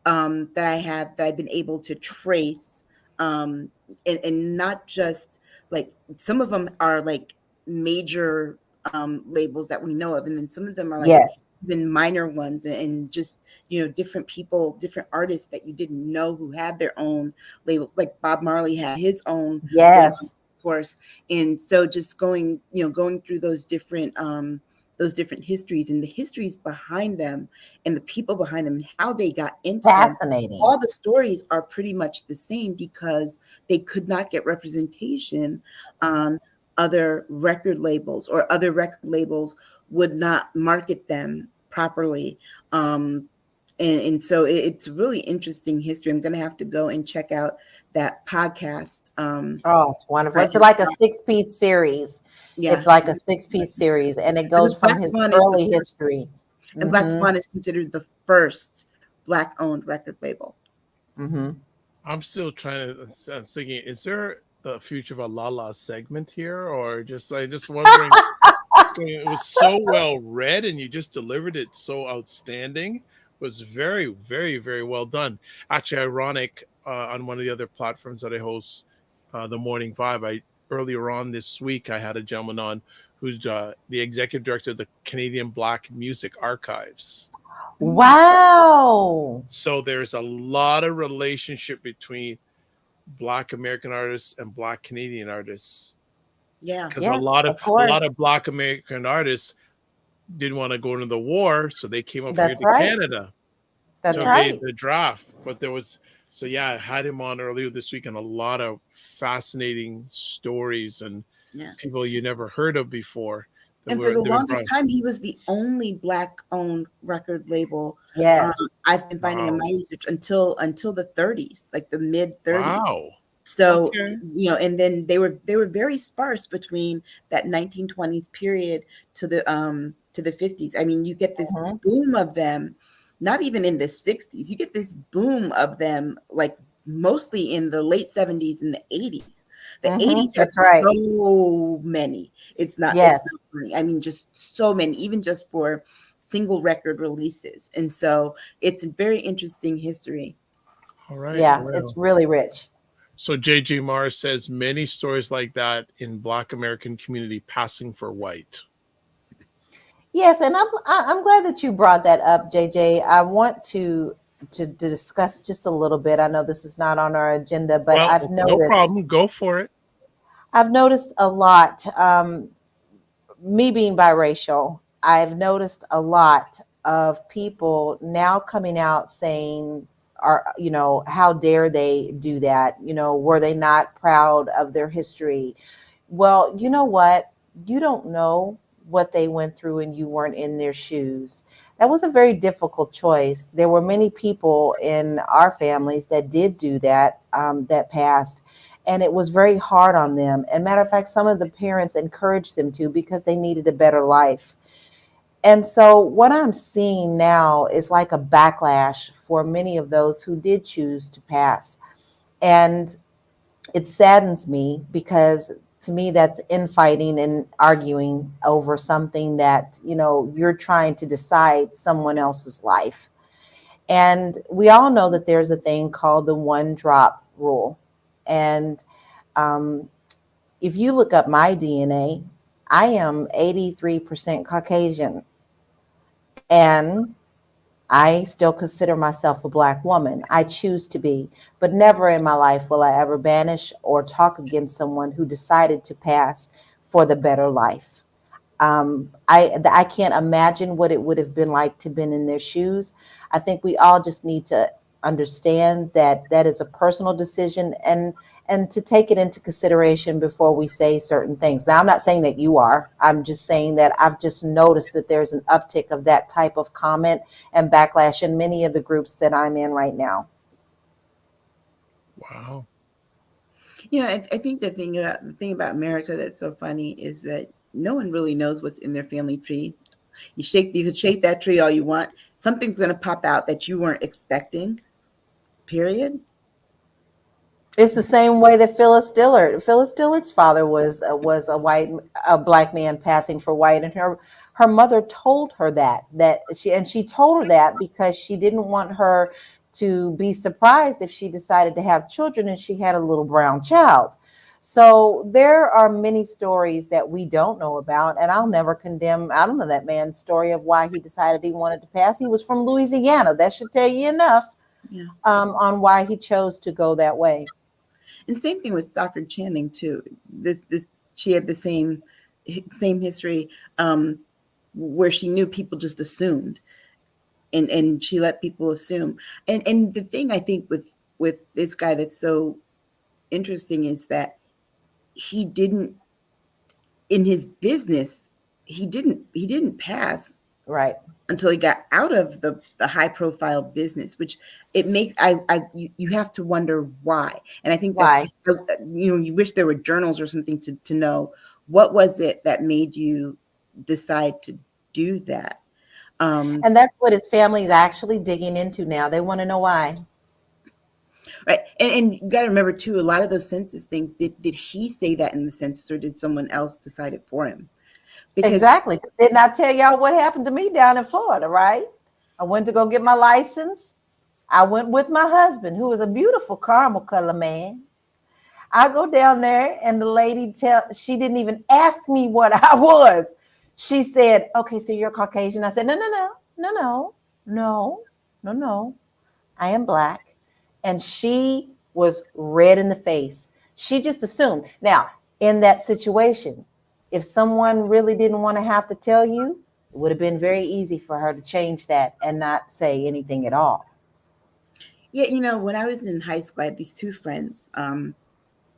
Speaker 3: that I've been able to trace. And not just like, some of them are like major labels that we know of. And then some of them are like even minor ones, and just, different people, different artists that you didn't know who had their own labels. Like Bob Marley had his own label, of course. And so just going through those different histories, and the histories behind them, and the people behind them, and how they got into
Speaker 2: fascinating.
Speaker 3: All the stories are pretty much the same, because they could not get representation on other record labels, or other record labels would not market them properly. And so it's really interesting history. I'm going to have to go and check out that podcast.
Speaker 2: It's wonderful. It's like a 6-piece series. Yeah. It's like a 6-piece series, and it goes from his early history.
Speaker 3: And Black Swan is considered the first Black-owned record label.
Speaker 2: Mm-hmm.
Speaker 1: I'm still I'm thinking, is there the future of a LaLa segment here, or just wondering? It was so well read, and you just delivered it so outstanding. It was very, very, very well done. Actually, ironic, on one of the other platforms that I host, the Morning Vibe, earlier on this week, I had a gentleman on who's the executive director of the Canadian Black Music Archives.
Speaker 2: Wow.
Speaker 1: So there's a lot of relationship between Black American artists and Black Canadian artists.
Speaker 3: Yeah,
Speaker 1: because a lot of Black American artists didn't want to go into the war, so they came up here to Canada.
Speaker 2: That's right.
Speaker 1: The draft, but I had him on earlier this week, and a lot of fascinating stories and people you never heard of before.
Speaker 3: And for the longest time, he was the only Black-owned record label.
Speaker 2: Yes,
Speaker 3: I've been finding in my research until the 30s, like the mid 30s.
Speaker 1: Wow.
Speaker 3: So and then they were very sparse between that 1920s period to the 50s. I mean, you get this boom of them, not even in the 60s. You get this boom of them, like mostly in the late 70s and the 80s. The 80s had so many. It's not funny. I mean, just so many, even just for single record releases. And so it's a very interesting history.
Speaker 1: All right.
Speaker 2: Yeah, it's really rich.
Speaker 1: So J.J. Mars says many stories like that in Black American community passing for white.
Speaker 2: Yes, and I'm glad that you brought that up, JJ. I want to discuss just a little bit. I know this is not on our agenda, but I've noticed.
Speaker 1: No problem. Go for it.
Speaker 2: I've noticed a lot. Me being biracial, I've noticed a lot of people now coming out saying, how dare they do that? Were they not proud of their history? Well, you know what? You don't know what they went through and you weren't in their shoes. That was a very difficult choice. There were many people in our families that did do that, that passed, and it was very hard on them. And matter of fact, some of the parents encouraged them to because they needed a better life. And so what I'm seeing now is like a backlash for many of those who did choose to pass. And it saddens me because to me, that's infighting and arguing over something that, you're trying to decide someone else's life. And we all know that there's a thing called the one drop rule. And if you look up my DNA, I am 83% Caucasian. And I still consider myself a Black woman. I choose to be, but never in my life will I ever banish or talk against someone who decided to pass for the better life. I can't imagine what it would have been like to been in their shoes. I think we all just need to understand that that is a personal decision and to take it into consideration before we say certain things. Now, I'm not saying that you are. I'm just saying that I've just noticed that there's an uptick of that type of comment and backlash in many of the groups that I'm in right now.
Speaker 1: Wow.
Speaker 3: Yeah, I think the thing about America that's so funny is that no one really knows what's in their family tree. You can shake that tree all you want. Something's going to pop out that you weren't expecting. Period.
Speaker 2: It's the same way that Phyllis Dillard's father was a Black man passing for white, and her mother told her that she told her that because she didn't want her to be surprised if she decided to have children and she had a little brown child. So there are many stories that we don't know about, and I'll never condemn. I don't know that man's story of why he decided he wanted to pass. He was from Louisiana. That should tell you enough on why he chose to go that way.
Speaker 3: And same thing with Dr. Channing too. She had the same history where she knew people just assumed, and she let people assume. And the thing I think with this guy that's so interesting is that he didn't, in his business, he didn't pass
Speaker 2: right
Speaker 3: until he got out of the high profile business, which it makes you have to wonder why. And I think that's why. You wish there were journals or something to know what was it that made you decide to do that.
Speaker 2: And that's what his family is actually digging into now. They want to know why.
Speaker 3: Right. And you got to remember too, a lot of those census things, did he say that in the census or did someone else decide it for him?
Speaker 2: Because exactly. Didn't I tell y'all what happened to me down in Florida, right? I went to go get my license. I went with my husband, who was a beautiful caramel color man. I go down there and the lady she didn't even ask me what I was. She said, okay, so you're Caucasian. I said, no. I am Black. And she was red in the face. She just assumed. Now, in that situation, if someone really didn't want to have to tell you, it would have been very easy for her to change that and not say anything at all.
Speaker 3: Yeah, when I was in high school, I had these two friends.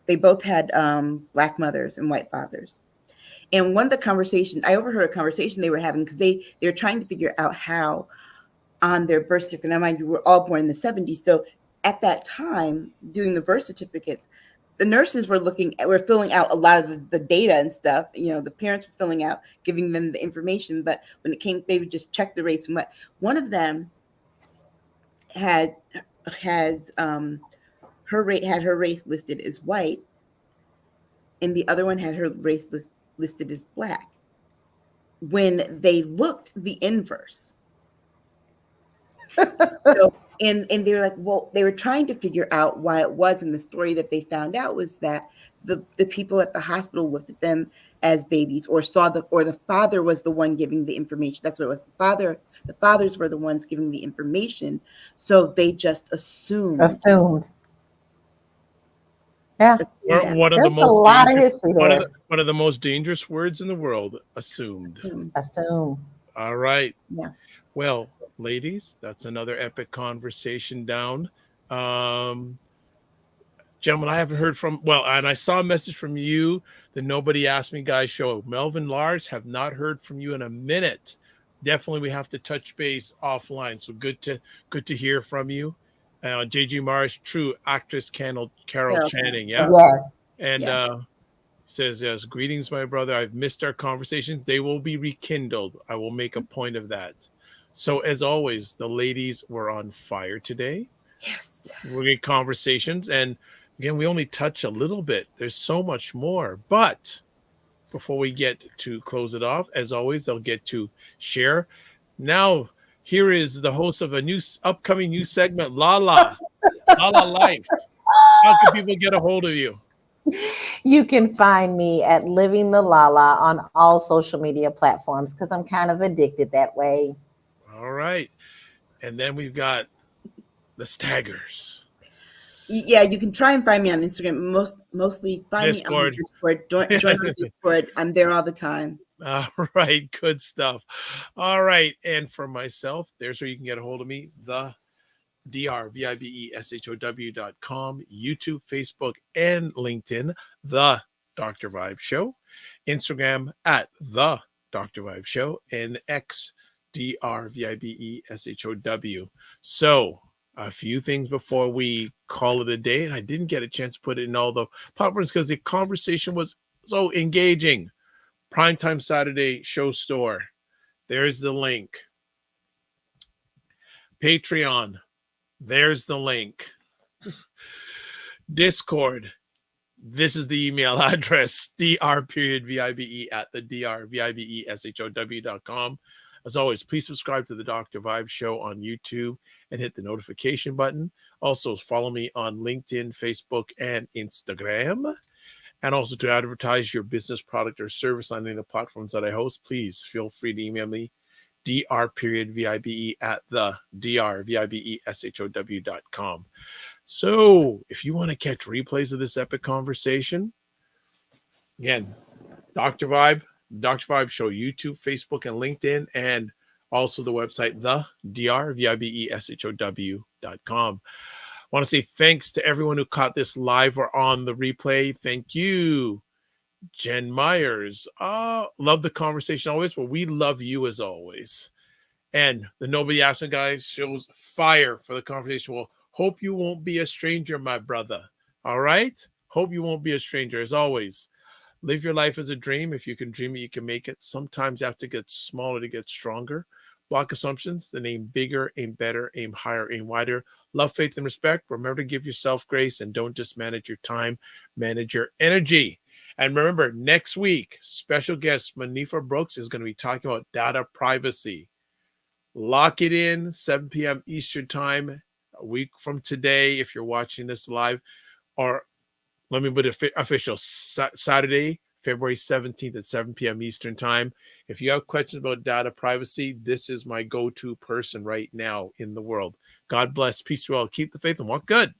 Speaker 3: They both had Black mothers and white fathers. And one of the conversations, I overheard a conversation they were having because they were trying to figure out how on their birth certificate. Now, mind you, we're all born in the 70s. So at that time, doing the birth certificates, the nurses were filling out a lot of the data and stuff. The parents were filling out, giving them the information. But when it came, they would just check the race. And one of them had her race listed as white, and the other one had her race listed as Black. When they looked the inverse. So, and they were like, well, they were trying to figure out why it was. And the story that they found out was that the people at the hospital looked at them as babies, or the father was the one giving the information. That's what it was. The fathers were the ones giving the information. So they just assumed.
Speaker 2: Yeah.
Speaker 1: One of the most dangerous words in the world, assumed.
Speaker 2: Assume.
Speaker 1: All right.
Speaker 3: Yeah.
Speaker 1: Well, ladies, that's another epic conversation down. Gentlemen, I haven't heard from, well, and I saw a message from you, the Nobody Asked Me Guys show. Melvin Lars, have not heard from you in a minute. Definitely we have to touch base offline. So good to hear from you. JG Mars, true actress Carol Channing. Yeah.
Speaker 2: Yes.
Speaker 1: And says, yes, greetings, my brother. I've missed our conversations. They will be rekindled. I will make a point of that. So as always, the ladies were on fire today.
Speaker 3: Yes.
Speaker 1: We're getting conversations. And again, we only touch a little bit. There's so much more. But before we get to close it off, as always, they'll get to share. Now, here is the host of a upcoming new segment, LaLa. LaLa Life. How can people get a hold of you?
Speaker 2: You can find me at Living the LaLa on all social media platforms because I'm kind of addicted that way.
Speaker 1: All right. And then we've got the Staggers.
Speaker 3: Yeah, you can try and find me on Instagram. Mostly find
Speaker 1: Discord.
Speaker 3: me on Discord. Join the Discord. I'm there all the time.
Speaker 1: All right. Good stuff. All right. And for myself, there's where you can get a hold of me. The drvibeshow.com, YouTube, Facebook, and LinkedIn, The Dr. Vibe Show, Instagram at The Dr. Vibe Show, and X, drvibeshow. So a few things before we call it a day, and I didn't get a chance to put it in all the platforms because the conversation was so engaging. Primetime Saturday show store. There's the link. Patreon. There's the link. Discord. This is the email address, dr.vibe at the drvibeshow.com. As always, please subscribe to the Dr. Vibe Show on YouTube and hit the notification button. Also, follow me on LinkedIn, Facebook, and Instagram. And also to advertise your business, product, or service on any of the platforms that I host, please feel free to email me, dr.vibe at the drvibeshow.com. So if you want to catch replays of this epic conversation, again, Dr. Vibe Show, YouTube, Facebook, and LinkedIn, and also the website, the drvibeshow.com. I want to say thanks to everyone who caught this live or on the replay. Thank you, Jen Myers. Love the conversation always. Well, we love you as always. And the Nobody Asked Me Guys shows fire for the conversation. Well, hope you won't be a stranger, my brother. All right? Hope you won't be a stranger. As always, live your life as a dream. If you can dream it, you can make it. Sometimes you have to get smaller to get stronger. Block assumptions, then aim bigger, aim better, aim higher, aim wider. Love, faith, and respect. Remember to give yourself grace and don't just manage your time, manage your energy. And remember, next week, special guest Manifa Brooks is going to be talking about data privacy. Lock it in, 7 p.m. Eastern time, a week from today, if you're watching this live, or let me put it official, Saturday, February 17th at 7 p.m. Eastern time. If you have questions about data privacy, this is my go-to person right now in the world. God bless. Peace to all. Keep the faith and walk good.